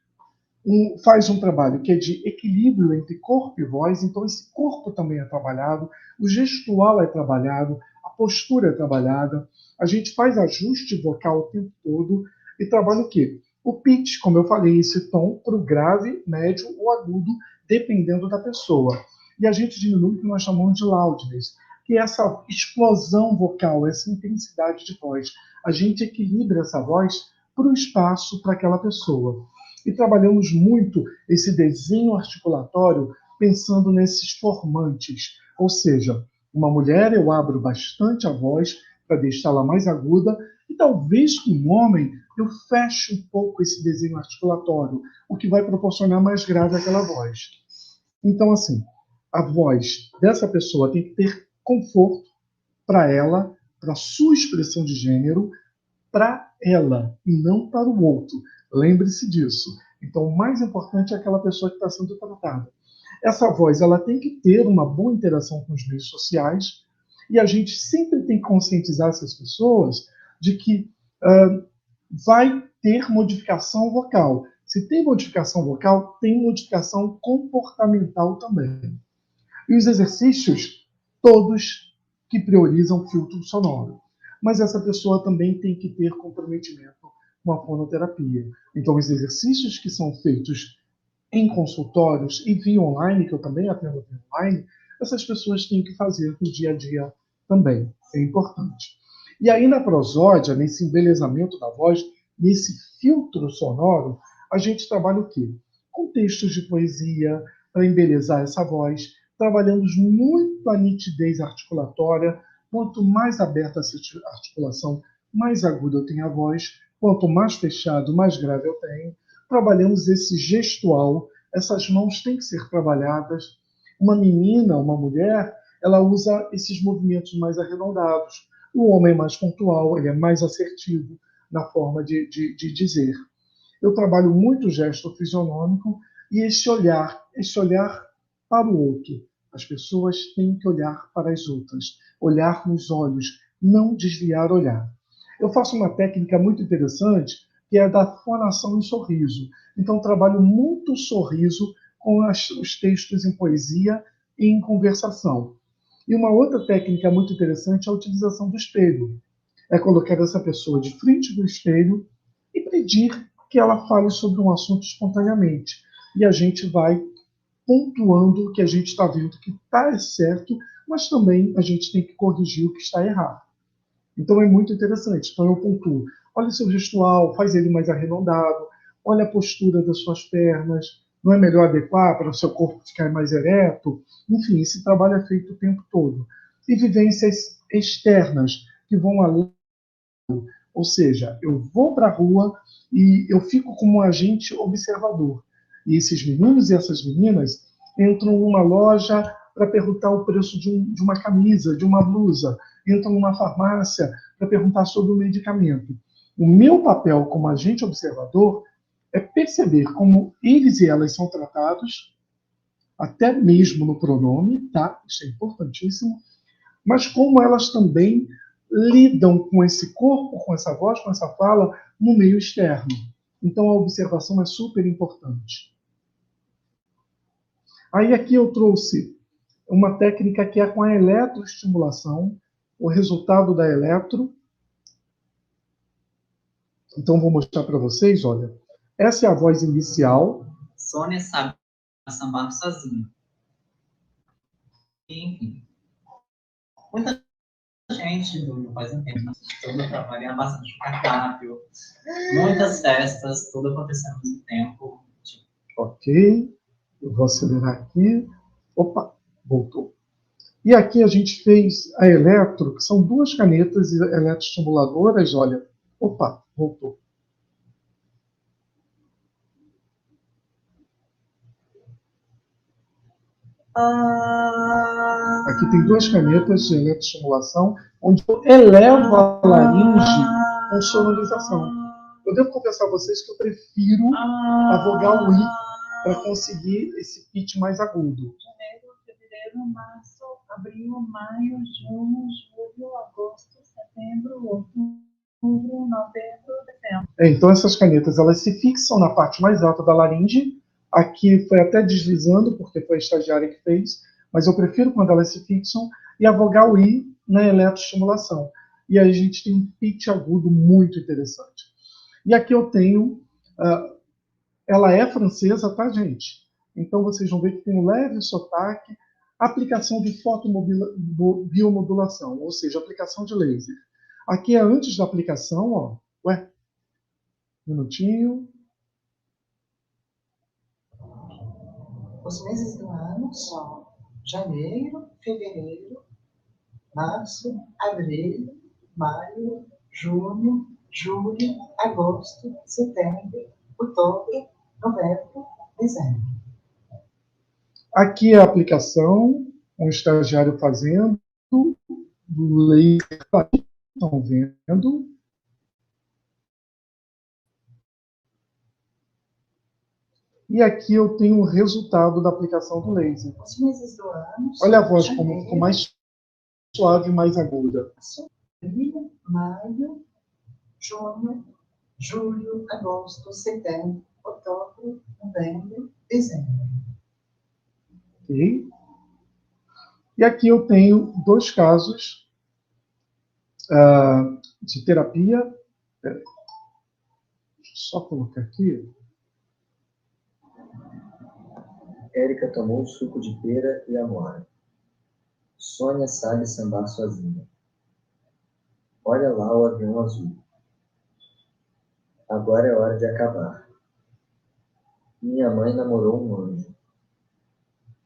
faz um trabalho que é de equilíbrio entre corpo e voz, então esse corpo também é trabalhado, o gestual é trabalhado, a postura é trabalhada, a gente faz ajuste vocal o tempo todo e trabalha o quê? O pitch, como eu falei, esse tom para o grave, médio ou agudo, dependendo da pessoa. E a gente diminui o que nós chamamos de loudness, que é essa explosão vocal, essa intensidade de voz. A gente equilibra essa voz para o espaço para aquela pessoa. E trabalhamos muito esse desenho articulatório pensando nesses formantes. Ou seja, uma mulher eu abro bastante a voz para deixá-la mais aguda e talvez com um homem eu fecho um pouco esse desenho articulatório, o que vai proporcionar mais grave aquela voz. Então, assim, a voz dessa pessoa tem que ter conforto para ela, para sua expressão de gênero, para ela e não para o outro. Lembre-se disso. Então, o mais importante é aquela pessoa que está sendo tratada. Essa voz ela tem que ter uma boa interação com os meios sociais e a gente sempre tem que conscientizar essas pessoas de que vai ter modificação vocal. Se tem modificação vocal, tem modificação comportamental também. E os exercícios, todos que priorizam filtro sonoro. Mas essa pessoa também tem que ter comprometimento com a fonoterapia. Então, os exercícios que são feitos em consultórios e via online, que eu também atendo via online, essas pessoas têm que fazer no dia a dia também. É importante. E aí, na prosódia, nesse embelezamento da voz, nesse filtro sonoro, a gente trabalha o quê? Com textos de poesia, para embelezar essa voz. Trabalhamos muito a nitidez articulatória. Quanto mais aberta essa articulação, mais aguda eu tenho a voz. Quanto mais fechado, mais grave eu tenho. Trabalhamos esse gestual. Essas mãos têm que ser trabalhadas. Uma menina, uma mulher, ela usa esses movimentos mais arredondados. O homem é mais pontual, ele é mais assertivo na forma de dizer. Eu trabalho muito o gesto fisionômico e esse olhar para o outro. As pessoas têm que olhar para as outras, olhar nos olhos, não desviar o olhar. Eu faço uma técnica muito interessante, que é a da fonação em sorriso. Então, trabalho muito o sorriso com os textos em poesia e em conversação. E uma outra técnica muito interessante é a utilização do espelho. É colocar essa pessoa de frente do espelho e pedir que ela fale sobre um assunto espontaneamente. E a gente vai pontuando o que a gente está vendo que está certo, mas também a gente tem que corrigir o que está errado. Então é muito interessante. Então eu pontuo. Olha o seu gestual, faz ele mais arredondado, olha a postura das suas pernas, não é melhor adequar para o seu corpo ficar mais ereto? Enfim, esse trabalho é feito o tempo todo. E vivências externas, que vão além. Ou seja, eu vou para a rua e eu fico como um agente observador. E esses meninos e essas meninas entram numa loja para perguntar o preço de uma camisa, de uma blusa. Entram numa farmácia para perguntar sobre um medicamento. O meu papel como agente observador é perceber como eles e elas são tratados, até mesmo no pronome, tá? Isso é importantíssimo, mas como elas também lidam com esse corpo, com essa voz, com essa fala, no meio externo. Então a observação é super importante. Aí aqui eu trouxe uma técnica que é com a eletroestimulação, o resultado da eletro. Então vou mostrar para vocês, olha. Essa é a voz inicial. Sônia sabe sambar sozinha. Enfim. Muita gente do faz um tempo, tudo trabalha bastante no cardápio, muitas festas, tudo acontecendo ao mesmo tempo. Ok. Eu vou acelerar aqui. Opa, voltou. E aqui a gente fez a eletro, que são duas canetas eletroestimuladoras, olha. Opa, voltou. Aqui tem duas canetas de eletroestimulação, onde eu elevo a laringe com sonorização. Eu devo confessar a vocês que eu prefiro a vogal I para conseguir esse pitch mais agudo. Janeiro, fevereiro, março, abril, maio, junho, julho, agosto, setembro, outubro, novembro, dezembro. Então essas canetas elas se fixam na parte mais alta da laringe Aqui foi até deslizando, porque foi a estagiária que fez, mas eu prefiro quando elas se fixam, e a vogal I na eletroestimulação. E aí a gente tem um pitch agudo muito interessante. E aqui eu tenho, ela é francesa, tá, gente? Então vocês vão ver que tem um leve sotaque, aplicação de fotobiomodulação, ou seja, aplicação de laser. Aqui é antes da aplicação, ó. Ué, um minutinho. Os meses do ano são janeiro, fevereiro, março, abril, maio, junho, julho, agosto, setembro, outubro, novembro, dezembro. Aqui é a aplicação, um estagiário fazendo, do laser, estão vendo. E aqui eu tenho o resultado da aplicação do laser. Os meses do ano Olha a voz como ficou mais suave e mais aguda. abril, maio, junho, julho, agosto, setembro, outubro, novembro, dezembro. Ok? E aqui eu tenho 2 casos de terapia. Deixa eu só colocar aqui. Érica tomou suco de pera e amora. Sônia sabe sambar sozinha. Olha lá o avião azul. Agora é hora de acabar. Minha mãe namorou um anjo.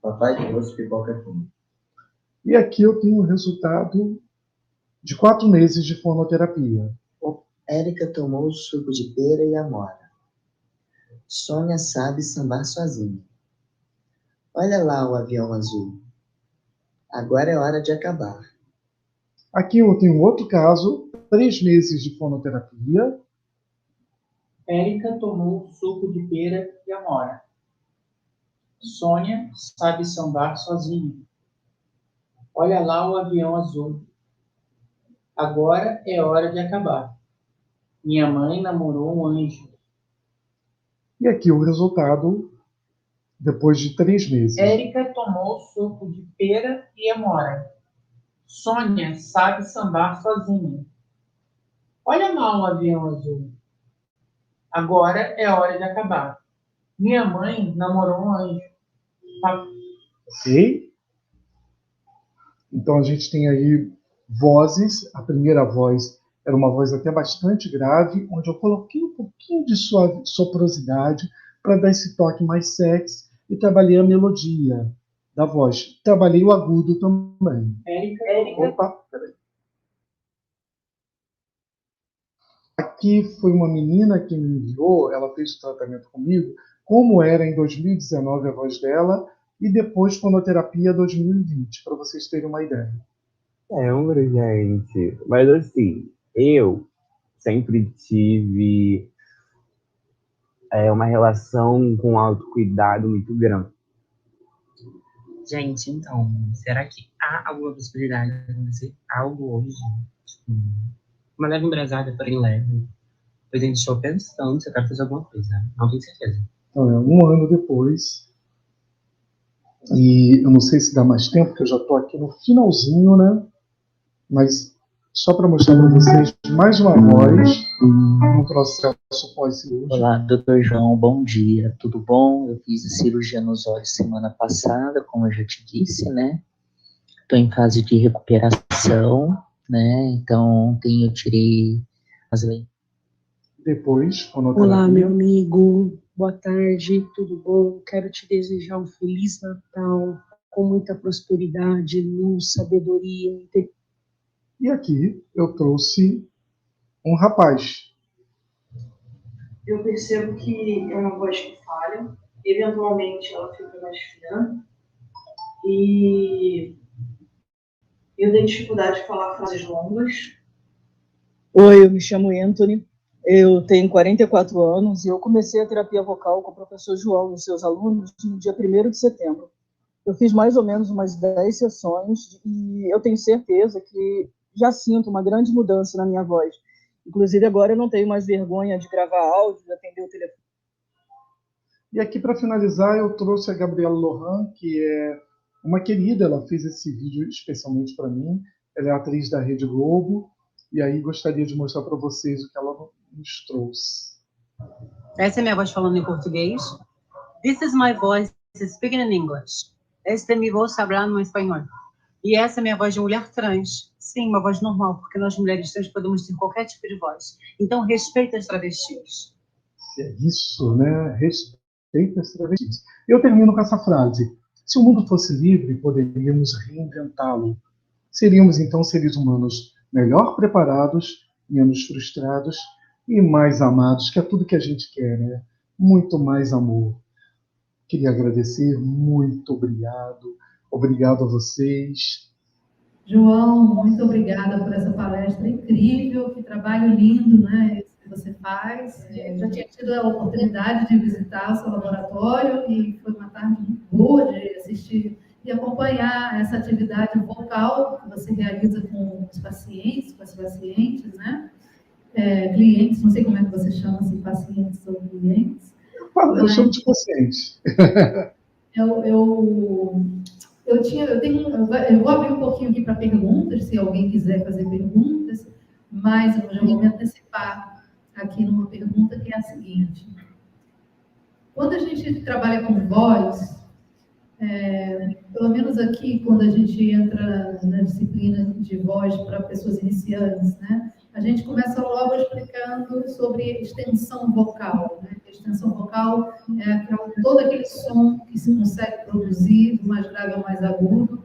Papai trouxe pipoca quente. E aqui eu tenho o resultado de 4 meses de fonoterapia. Érica tomou suco de pera e amora. Sônia sabe sambar sozinha. Olha lá o avião azul. Agora é hora de acabar. Aqui eu tenho outro caso, 3 meses de fonoterapia. Érica tomou suco de pera e amora. Sônia sabe sambar sozinha. Olha lá o avião azul. Agora é hora de acabar. Minha mãe namorou um anjo. E aqui o resultado depois de 3 meses. Érica tomou suco de pera e amora. Sônia sabe sambar sozinha. Olha lá o avião azul. Agora é hora de acabar. Minha mãe namorou um anjo. Ok? Então a gente tem aí vozes. A primeira voz era uma voz até bastante grave, onde eu coloquei um pouquinho de soprosidade para dar esse toque mais sexy e trabalhei a melodia da voz. Trabalhei o agudo também. Érica. Opa, peraí. Aqui foi uma menina que me enviou, ela fez o tratamento comigo, como era em 2019 a voz dela, e depois fonoterapia 2020, para vocês terem uma ideia. Gente. Mas assim, eu sempre tive uma relação com autocuidado muito grande. Gente, então, será que há alguma possibilidade de acontecer algo hoje? Tipo, uma leve embrasada, porém leve. Pois a gente estou pensando se eu quero fazer alguma coisa. Não tenho certeza. Então, é 1 ano depois. E eu não sei se dá mais tempo, porque eu já estou aqui no finalzinho, né? Mas só para mostrar para vocês mais uma voz no processo pós-cirúrgico. Olá, doutor João, bom dia, tudo bom? Eu fiz a cirurgia nos olhos semana passada, como eu já te disse, né? Estou em fase de recuperação, né? Então, ontem eu tirei as lentes. Depois, fonoterapia. Olá, meu amigo, boa tarde, tudo bom? Quero te desejar um Feliz Natal, com muita prosperidade, luz, sabedoria. E aqui eu trouxe um rapaz. Eu percebo que é uma voz que falha, eventualmente ela fica mais fina, e eu tenho dificuldade de falar frases longas. Oi, eu me chamo Anthony, eu tenho 44 anos e eu comecei a terapia vocal com o professor João e seus alunos no dia 1º de setembro. Eu fiz mais ou menos umas 10 sessões e eu tenho certeza que já sinto uma grande mudança na minha voz. Inclusive, agora eu não tenho mais vergonha de gravar áudio, de atender o telefone. E aqui, para finalizar, eu trouxe a Gabriela Lohan, que é uma querida, ela fez esse vídeo especialmente para mim. Ela é atriz da Rede Globo, e aí gostaria de mostrar para vocês o que ela nos trouxe. Essa é minha voz falando em português. This is my voice speaking in English. Esta é minha voz falando em espanhol. E essa é minha voz de mulher trans. Sim, uma voz normal, porque nós mulheres trans podemos ter qualquer tipo de voz. Então, respeita as travestis. É isso, né? Respeita as travestis. Eu termino com essa frase. Se o mundo fosse livre, poderíamos reinventá-lo. Seríamos, então, seres humanos melhor preparados, menos frustrados e mais amados, que é tudo que a gente quer, né? Muito mais amor. Queria agradecer, muito obrigado. Obrigado a vocês. João, muito obrigada por essa palestra incrível, que trabalho lindo, né, esse que você faz. Eu já tinha tido a oportunidade de visitar o seu laboratório e foi uma tarde muito boa de assistir e acompanhar essa atividade vocal que você realiza com os pacientes, com as pacientes, né? Clientes, não sei como é que você chama, se pacientes ou clientes. Eu chamo de pacientes. Eu vou abrir um pouquinho aqui para perguntas, se alguém quiser fazer perguntas, mas eu já vou me antecipar aqui numa pergunta que é a seguinte. Quando a gente trabalha com voz, pelo menos aqui, quando a gente entra na disciplina de voz para pessoas iniciantes, né, a gente começa logo explicando sobre extensão vocal. Né? A extensão vocal é todo aquele som que se consegue produzir, do mais grave ao mais agudo,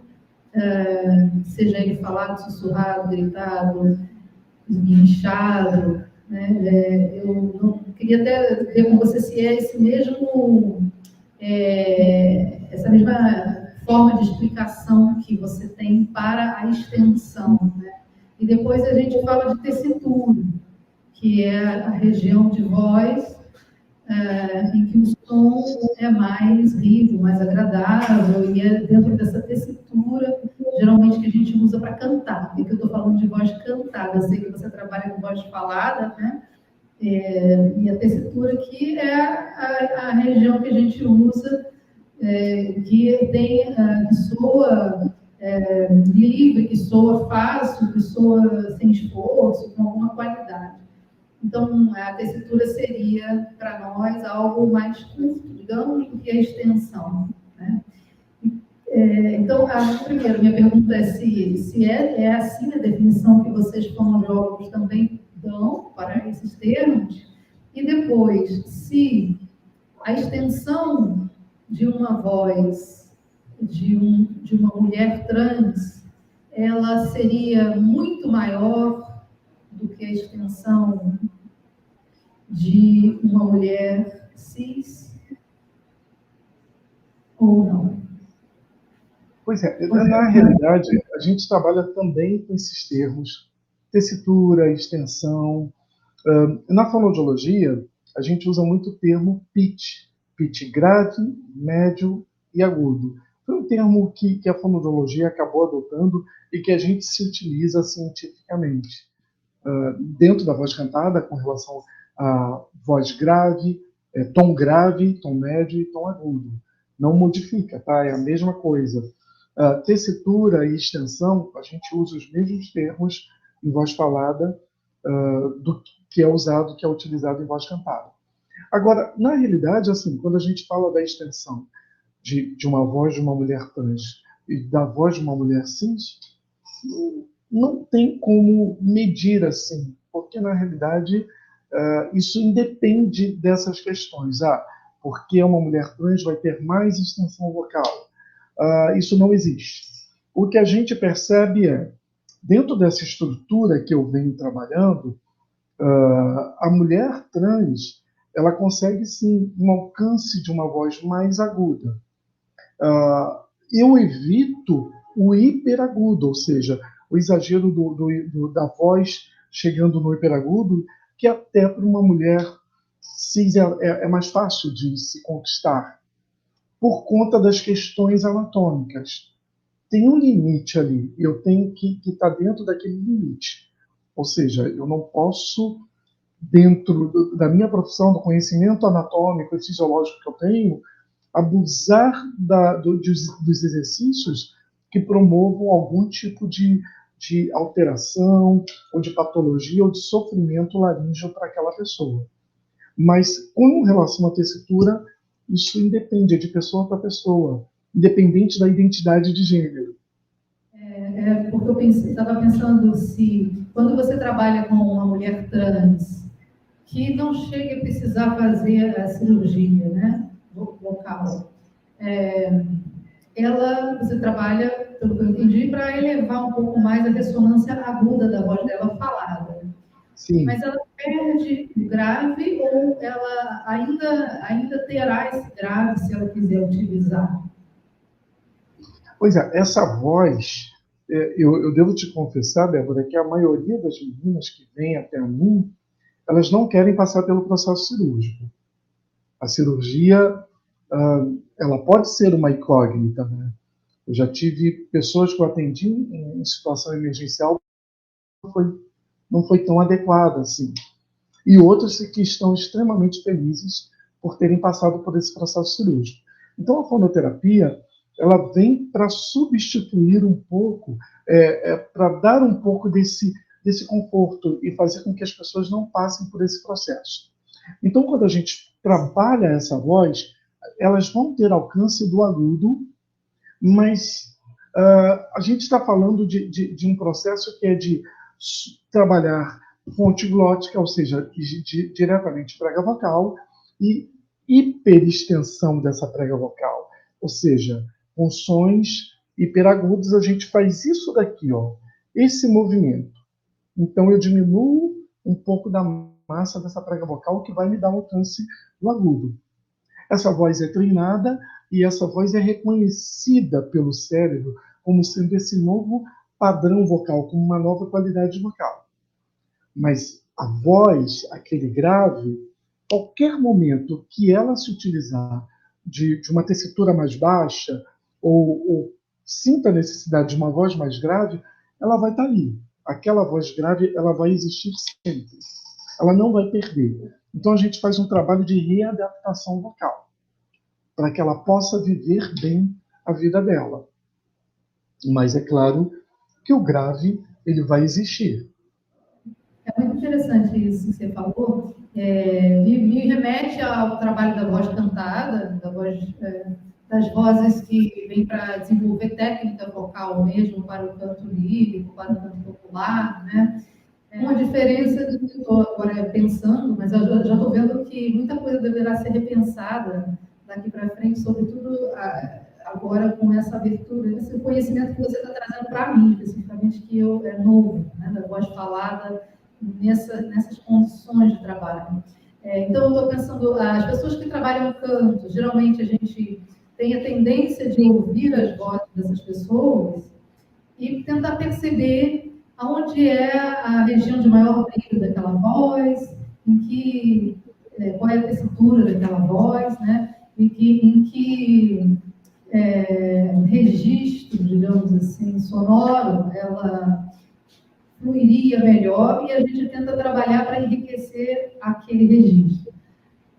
seja ele falado, sussurrado, gritado, esguinchado. Né? Eu não queria até ver com você se é esse mesmo, essa mesma forma de explicação que você tem para a extensão, né? E depois a gente fala de tessitura, que é a região de voz em que o som é mais rico, mais agradável, e é dentro dessa tessitura, geralmente, que a gente usa para cantar. Porque eu estou falando de voz cantada, eu sei que você trabalha com voz falada, né? E a tessitura aqui é a região que a gente usa, que soa livre, que soa fácil, que soa sem esforço, com alguma qualidade. Então, a tessitura seria, para nós, algo mais curto, digamos, do que a extensão. Né? Então, primeiro, minha pergunta é se é assim a definição que vocês, fonoaudiólogos, também dão para esses termos, e depois, se a extensão de uma voz de uma mulher trans, ela seria muito maior do que a extensão de uma mulher cis, ou não? Pois é, na realidade, a gente trabalha também com esses termos, tessitura, extensão. Na fonoaudiologia, a gente usa muito o termo pitch grave, médio e agudo. Foi um termo que a fonoaudiologia acabou adotando e que a gente se utiliza cientificamente. Dentro da voz cantada, com relação à voz grave, tom médio e tom agudo. Não modifica, tá? É a mesma coisa. Tessitura e extensão, a gente usa os mesmos termos em voz falada do que é usado, que é utilizado em voz cantada. Agora, na realidade, assim, quando a gente fala da extensão de uma voz de uma mulher trans e da voz de uma mulher cis, não tem como medir assim, porque na realidade isso independe dessas questões. Porque uma mulher trans vai ter mais extensão vocal? Isso não existe. O que a gente percebe dentro dessa estrutura que eu venho trabalhando, a mulher trans, ela consegue sim um alcance de uma voz mais aguda. Eu evito o hiperagudo, ou seja, o exagero da voz chegando no hiperagudo, que até para uma mulher cis é mais fácil de se conquistar, por conta das questões anatômicas. Tem um limite ali, eu tenho que estar dentro daquele limite. Ou seja, eu não posso dentro da minha profissão, do conhecimento anatômico e fisiológico que eu tenho, abusar dos exercícios que promovam algum tipo de alteração, ou de patologia, ou de sofrimento laríngeo para aquela pessoa. Mas, com relação à tessitura, isso independe, de pessoa para pessoa, independente da identidade de gênero. Porque eu estava pensando se, quando você trabalha com uma mulher trans, que não chega a precisar fazer a cirurgia, né, vocal, você trabalha, pelo que eu entendi, para elevar um pouco mais a ressonância aguda da voz dela falada. Sim. Mas ela perde o grave ou ela ainda terá esse grave se ela quiser utilizar? Pois é, essa voz, eu devo te confessar, Débora, que a maioria das meninas que vêm até mim, elas não querem passar pelo processo cirúrgico. A cirurgia, ela pode ser uma incógnita, né? Eu já tive pessoas que eu atendi em situação emergencial não foi tão adequada assim. E outros que estão extremamente felizes por terem passado por esse processo cirúrgico. Então, a fonoterapia, ela vem para substituir um pouco, para dar um pouco desse conforto e fazer com que as pessoas não passem por esse processo. Então, quando a gente trabalha essa voz, elas vão ter alcance do agudo, mas a gente está falando de um processo que é de trabalhar fonte glótica, ou seja, diretamente prega vocal, e hiperextensão dessa prega vocal, ou seja, com sons hiperagudos, a gente faz isso daqui, ó, esse movimento. Então eu diminuo um pouco da massa dessa prega vocal, que vai me dar alcance do agudo. Essa voz é treinada e essa voz é reconhecida pelo cérebro como sendo esse novo padrão vocal, como uma nova qualidade vocal. Mas a voz, aquele grave, qualquer momento que ela se utilizar de uma tessitura mais baixa ou sinta a necessidade de uma voz mais grave, ela vai estar ali. Aquela voz grave, ela vai existir sempre. Ela não vai perder. Então a gente faz um trabalho de readaptação vocal, para que ela possa viver bem a vida dela. Mas é claro que o grave, ele vai existir. É muito interessante isso que você falou. Me remete ao trabalho da voz cantada, das vozes que vêm para desenvolver técnica vocal mesmo, para o canto lírico, para o canto popular, né? Uma diferença do que eu estou agora pensando, mas eu já estou vendo que muita coisa deverá ser repensada daqui para frente, sobretudo agora com essa abertura, esse conhecimento que você está trazendo para mim, especificamente, que é novo, né, da voz falada nessas condições de trabalho. Então, eu estou pensando, as pessoas que trabalham canto, geralmente a gente tem a tendência de ouvir as vozes dessas pessoas e tentar perceber aonde é a região de maior brilho daquela voz, qual é a tessitura daquela voz, né? Em que registro, digamos assim, sonoro, ela fluiria melhor, e a gente tenta trabalhar para enriquecer aquele registro.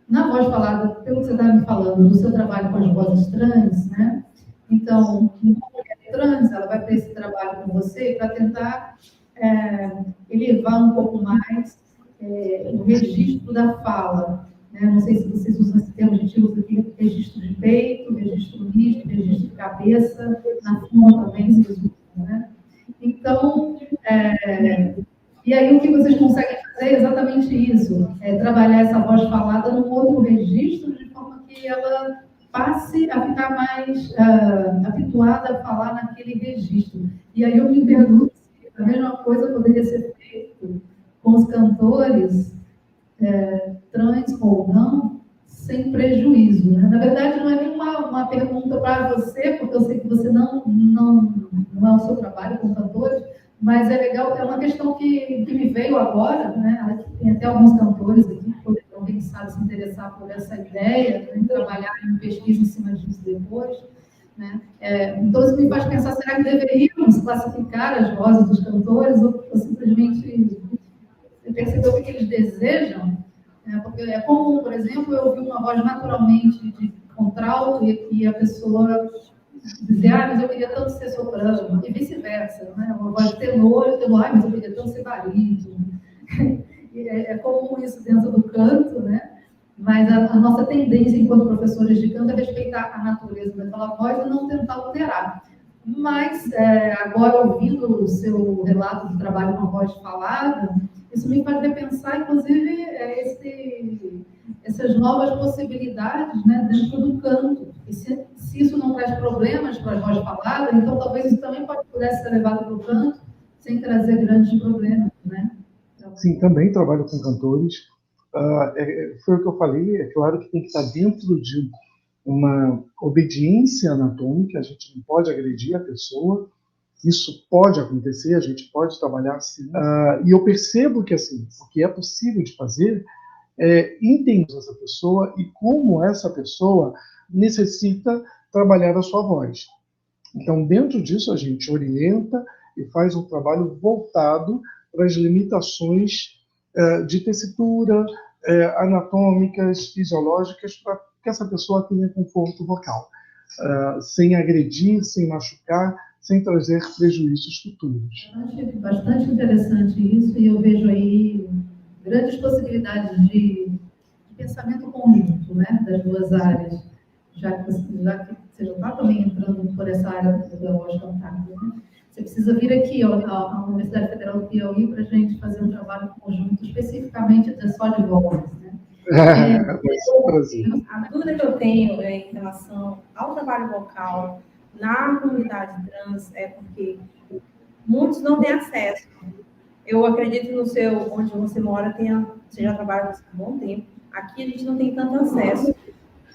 Na voz falada, pelo que você está me falando, do seu trabalho com as vozes trans, né? Então, uma mulher trans, ela vai para esse trabalho com você para tentar elevar um pouco mais o registro da fala. Não sei se vocês usam esse termo, a gente usa aqui registro de peito, registro misto, registro de cabeça, na fuma também se usa, né? Então, e aí o que vocês conseguem fazer é exatamente isso, trabalhar essa voz falada num outro registro, de forma que ela passe a ficar mais habituada a falar naquele registro. E aí eu me pergunto se a mesma coisa poderia ser feita com os cantores, trans ou não, sem prejuízo, né? Na verdade, não é nenhuma pergunta para você, porque eu sei que você não é o seu trabalho com cantores, mas é legal, é uma questão que me veio agora, né? Tem até alguns cantores aqui que poderiam, quem sabe, se interessar por essa ideia, né? Trabalhar em pesquisa em cima disso depois, né? Então, isso me faz pensar, será que deveríamos classificar as vozes dos cantores ou simplesmente perceber o que eles desejam, porque é comum, por exemplo, eu ouvir uma voz naturalmente de contralto e a pessoa dizer, mas eu queria tanto ser soprano, e vice-versa, né? Uma voz de tenor, mas eu queria tanto ser barítono. É comum isso dentro do canto, né? Mas a nossa tendência, enquanto professores de canto, é respeitar a natureza daquela voz e não tentar alterar. Mas, agora, ouvindo o seu relato de trabalho com a voz falada, isso me faz repensar, inclusive, essas novas possibilidades, né, dentro do canto. E se isso não traz problemas para a voz falada, então talvez isso também pudesse ser levado para o canto sem trazer grandes problemas, né? Sim, também trabalho com cantores. Foi o que eu falei, é claro que tem que estar dentro de uma obediência anatômica, a gente não pode agredir a pessoa, isso pode acontecer, a gente pode trabalhar assim. E eu percebo que assim, o que é possível de fazer é entender essa pessoa e como essa pessoa necessita trabalhar a sua voz. Então, dentro disso, a gente orienta e faz um trabalho voltado para as limitações de tessitura, anatômicas, fisiológicas, para que essa pessoa tenha conforto vocal, sem agredir, sem machucar, sem trazer prejuízos futuros. Eu achei bastante interessante isso, e eu vejo aí grandes possibilidades de pensamento conjunto, né, das duas áreas, já que você já está também entrando por essa área da voz cantada, né? Você precisa vir aqui à Universidade Federal do Piauí para a gente fazer um trabalho conjunto, especificamente só de vozes, né? A dúvida que eu tenho em relação ao trabalho vocal na comunidade trans é porque muitos não têm acesso. Eu acredito no seu, onde você mora, você já trabalha há um bom tempo. Aqui a gente não tem tanto acesso.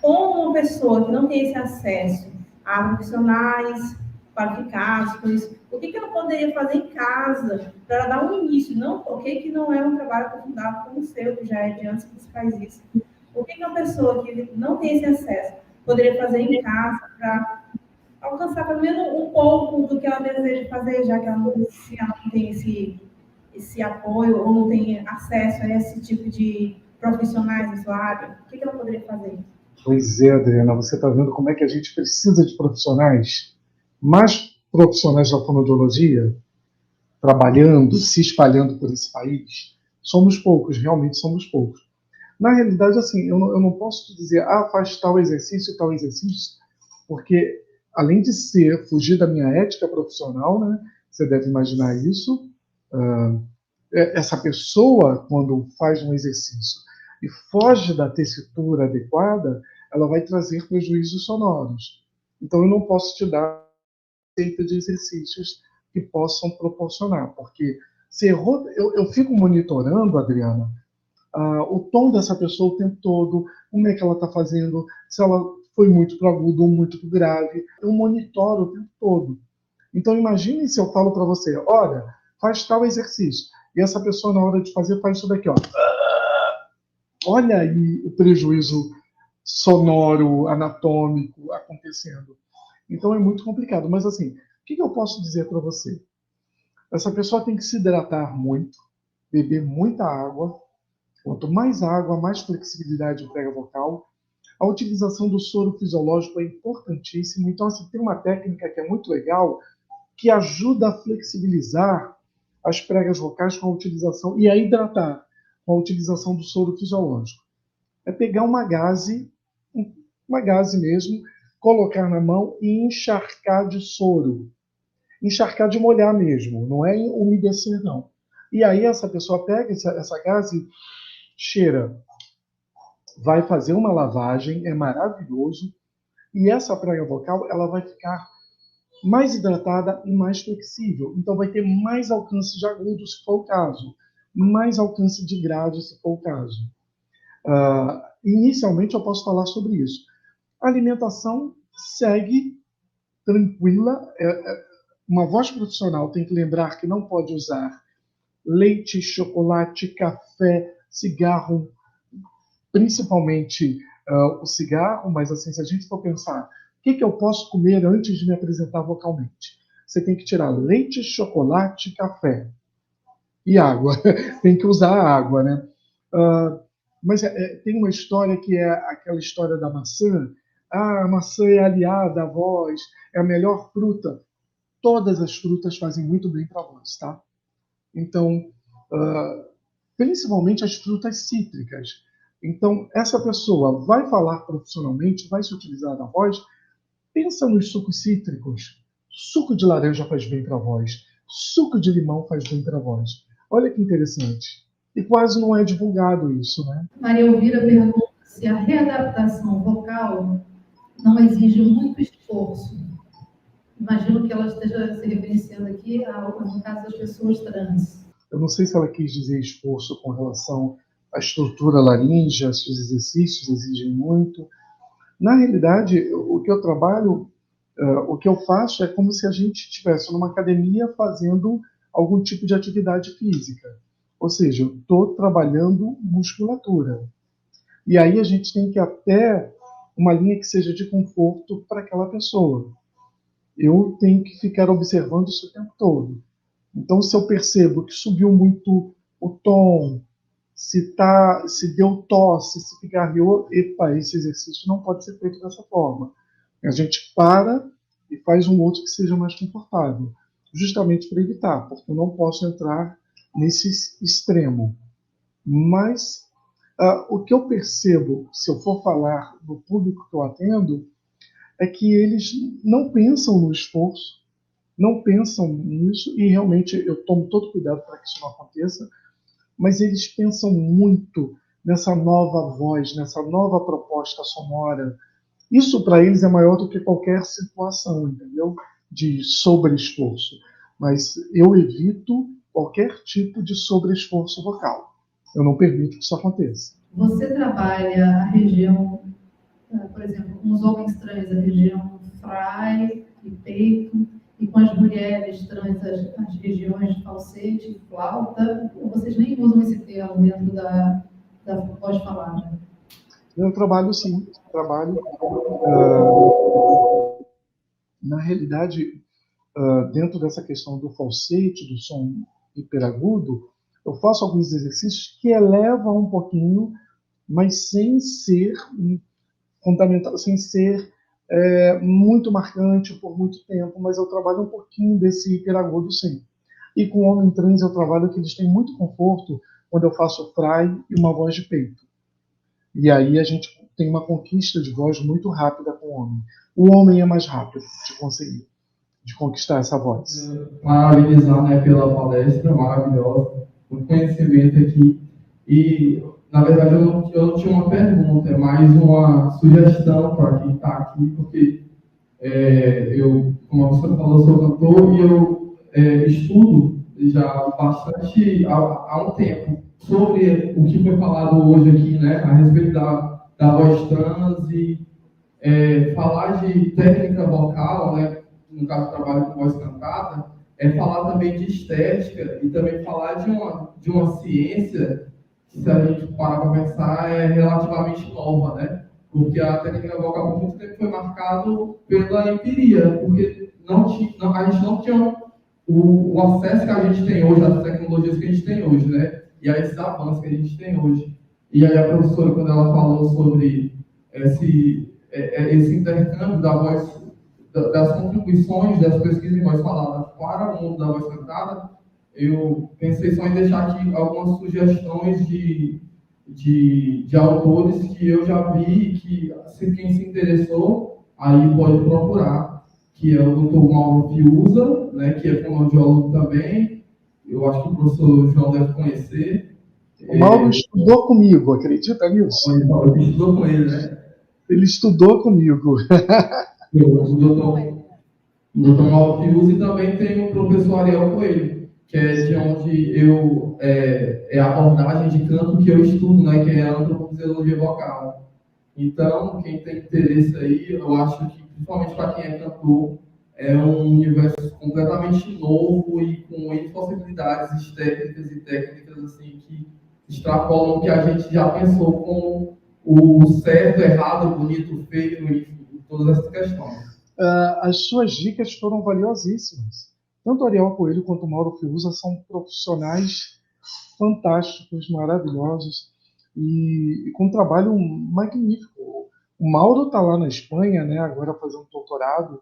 Como uma pessoa que não tem esse acesso a profissionais qualificados, por isso, o que ela poderia fazer em casa para dar um início? Não, que não é um trabalho aprofundado como o seu, que já é de antes que você faz isso. O que uma pessoa que não tem esse acesso poderia fazer em casa para alcançar pelo menos um pouco do que ela deseja fazer, já que ela não tem esse apoio ou não tem acesso a esse tipo de profissionais na sua área? O que ela poderia fazer? Pois é, Adriana, você está vendo como é que a gente precisa de profissionais, mais profissionais da fonoaudiologia, trabalhando, se espalhando por esse país. Somos poucos, realmente somos poucos. Na realidade, assim, eu não posso te dizer, faz tal exercício, porque além de fugir da minha ética profissional, né, você deve imaginar isso, essa pessoa, quando faz um exercício e foge da tessitura adequada, ela vai trazer prejuízos sonoros. Então, eu não posso te dar receita de exercícios que possam proporcionar, porque se errou, eu fico monitorando, Adriana, o tom dessa pessoa o tempo todo, como é que ela está fazendo, se ela foi muito para agudo ou muito para grave, eu monitoro o tempo todo. Então, imagine se eu falo para você, olha, faz tal exercício, e essa pessoa, na hora de fazer, faz isso daqui, ó. Olha aí o prejuízo sonoro, anatômico acontecendo. Então, é muito complicado. Mas, assim, o que eu posso dizer para você? Essa pessoa tem que se hidratar muito, beber muita água. Quanto mais água, mais flexibilidade prega vocal. A utilização do soro fisiológico é importantíssima. Então, assim, tem uma técnica que é muito legal, que ajuda a flexibilizar as pregas vocais com a utilização, e a hidratar com a utilização do soro fisiológico. É pegar uma gaze mesmo, colocar na mão e encharcar de soro. Encharcar de molhar mesmo, não é umedecer, não. E aí essa pessoa pega essa gaze, cheira, vai fazer uma lavagem, é maravilhoso, e essa prega vocal ela vai ficar mais hidratada e mais flexível. Então vai ter mais alcance de agudo, se for o caso, mais alcance de grave, se for o caso. Inicialmente eu posso falar sobre isso. A alimentação segue tranquila. Uma voz profissional tem que lembrar que não pode usar leite, chocolate, café, cigarro, principalmente o cigarro, mas assim, se a gente for pensar, o que eu posso comer antes de me apresentar vocalmente? Você tem que tirar leite, chocolate, café. E água. Tem que usar a água, né? Mas tem uma história que é aquela história da maçã. Ah, a maçã é aliada à voz, é a melhor fruta. Todas as frutas fazem muito bem para a voz, tá? Então, principalmente as frutas cítricas. Então, essa pessoa vai falar profissionalmente, vai se utilizar da voz, pensa nos sucos cítricos. Suco de laranja faz bem para a voz. Suco de limão faz bem para a voz. Olha que interessante. E quase não é divulgado isso, né? Maria Elvira pergunta se a readaptação vocal não exige muito esforço. Imagino que ela esteja se referenciando aqui no caso das pessoas trans. Eu não sei se ela quis dizer esforço com relação à estrutura laríngea, se os exercícios exigem muito. Na realidade, o que eu trabalho, o que eu faço é como se a gente estivesse numa academia fazendo algum tipo de atividade física. Ou seja, eu estou trabalhando musculatura. E aí a gente tem que ir até uma linha que seja de conforto para aquela pessoa. Eu tenho que ficar observando isso o tempo todo. Então, se eu percebo que subiu muito o tom, se deu tosse, se pigarreou, epa, esse exercício não pode ser feito dessa forma. A gente para e faz um outro que seja mais confortável, justamente para evitar, porque eu não posso entrar nesse extremo. Mas o que eu percebo, se eu for falar do público que eu atendo, é que eles não pensam no esforço, não pensam nisso, e realmente eu tomo todo cuidado para que isso não aconteça, mas eles pensam muito nessa nova voz, nessa nova proposta sonora. Isso para eles é maior do que qualquer situação, entendeu? De sobreesforço. Mas eu evito qualquer tipo de sobreesforço vocal. Eu não permito que isso aconteça. Você trabalha a região, por exemplo, com os homens trans, a região fry e peito, e com as mulheres trans, as regiões de falsete e flauta, ou vocês nem usam esse termo dentro da voz falada? Eu trabalho sim, trabalho. Na realidade, dentro dessa questão do falsete, do som hiperagudo, eu faço alguns exercícios que elevam um pouquinho, mas sem ser fundamental, sem ser muito marcante por muito tempo, mas eu trabalho um pouquinho desse hiperagudo sim. E com o homem trans eu trabalho que eles têm muito conforto quando eu faço fry e uma voz de peito. E aí a gente tem uma conquista de voz muito rápida com o homem. O homem é mais rápido de conseguir, de conquistar essa voz. Parabenizar, né, pela palestra maravilhosa, o conhecimento aqui. E, na verdade, eu não tinha uma pergunta, é mais uma sugestão para quem está aqui, porque eu, como a professora falou, sou cantor e eu estudo já bastante há um tempo sobre o que foi falado hoje aqui, né, a respeito da voz trans e falar de técnica vocal, né, no caso trabalho com voz cantada, falar também de estética e também falar de uma ciência que, se a gente parar para pensar, é relativamente nova, né? Porque a técnica vocal por muito tempo foi marcado pela empiria, porque a gente não tinha o acesso que a gente tem hoje, às tecnologias que a gente tem hoje, né? E a esses avanços que a gente tem hoje. E aí a professora, quando ela falou sobre esse intercâmbio da voz, das contribuições das pesquisas em voz falada para o mundo da voz cantada, eu pensei só em deixar aqui algumas sugestões de autores que eu já vi, que quem se interessou, aí pode procurar, que é o Dr. Mauro Fiuza, né, que é fonoaudiólogo também, eu acho que o professor João deve conhecer. O Mauro estudou comigo, acredita nisso? Ele estudou com ele, né? Ele estudou comigo. O doutor Mauro Fiuza, e também tem o professor Ariel Coelho, que é de onde é a abordagem de canto que eu estudo, né, que é a antropofisiologia vocal. Então, quem tem interesse aí, eu acho que, principalmente para quem é cantor, é um universo completamente novo e com possibilidades estéticas e técnicas assim, que extrapolam o que a gente já pensou como o certo, errado, bonito, feio, enfim, todas essas questões. As suas dicas foram valiosíssimas. Tanto o Ariel Coelho quanto o Mauro Fiuza são profissionais fantásticos, maravilhosos e com um trabalho magnífico. O Mauro está lá na Espanha, né, agora fazendo doutorado.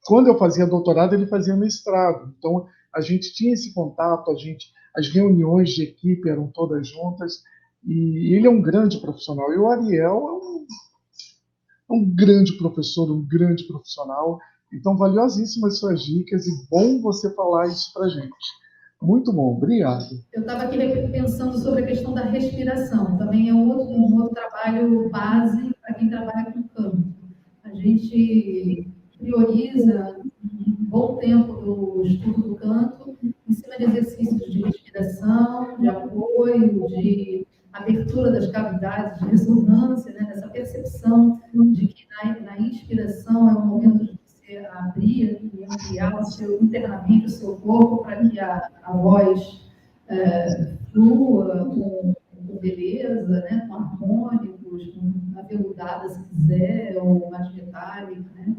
Quando eu fazia doutorado, ele fazia mestrado. Então, a gente tinha esse contato, as reuniões de equipe eram todas juntas. E ele é um grande profissional. E o Ariel é um grande professor, um grande profissional. Então, valiosíssimas suas dicas e bom você falar isso para a gente. Muito bom, obrigado. Eu estava aqui pensando sobre a questão da respiração. Também é um outro trabalho base para quem trabalha com canto. A gente prioriza um bom tempo do estudo do canto em cima de exercícios de respiração, de apoio, de abertura das cavidades, de ressonância, né? Dessa percepção de que na inspiração é o momento de você abrir e ampliar internamente o seu corpo para que a voz flua com beleza, né? Com harmônicos, com aveludada se quiser, ou mais metálica, né?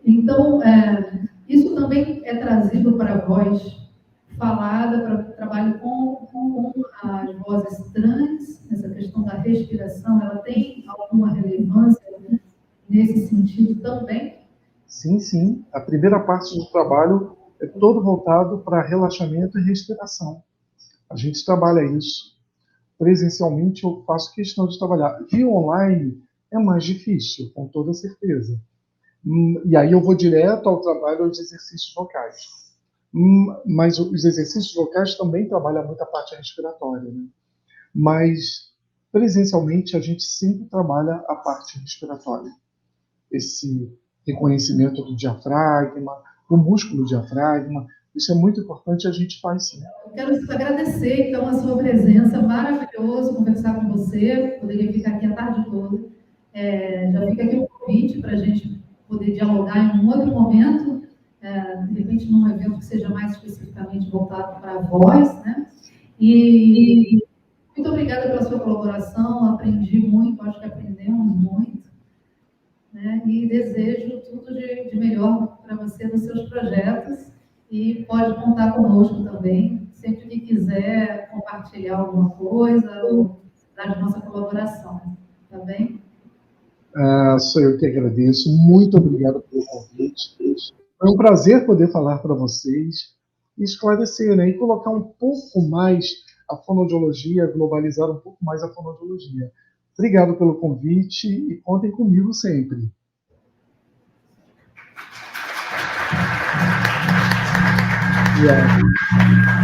Então, isso também é trazido para a voz falada, para o trabalho com as vozes trans, essa questão da respiração, ela tem alguma relevância nesse sentido também? Sim, sim. A primeira parte do trabalho é todo voltado para relaxamento e respiração. A gente trabalha isso. Presencialmente, eu faço questão de trabalhar. Via online é mais difícil, com toda certeza. E aí eu vou direto ao trabalho dos exercícios vocais. Mas os exercícios vocais também trabalham muito a parte respiratória, né? Mas presencialmente a gente sempre trabalha a parte respiratória. Esse reconhecimento do diafragma, do músculo diafragma, isso é muito importante, a gente faz sim. Eu quero agradecer, então, a sua presença, maravilhoso conversar com você, poderia ficar aqui a tarde toda. Já fica aqui um convite para a gente poder dialogar em um outro momento, de repente num evento que seja mais especificamente voltado para a voz, né? E muito obrigada pela sua colaboração, aprendi muito, acho que aprendemos muito, né? E desejo tudo de melhor para você nos seus projetos e pode contar conosco também, sempre que quiser compartilhar alguma coisa ou dar de nossa colaboração, tá bem? Sou eu que agradeço, muito obrigado pelo convite. Foi um prazer poder falar para vocês e esclarecer, né? E colocar um pouco mais a fonoaudiologia, globalizar um pouco mais a fonoaudiologia. Obrigado pelo convite e contem comigo sempre. Yeah.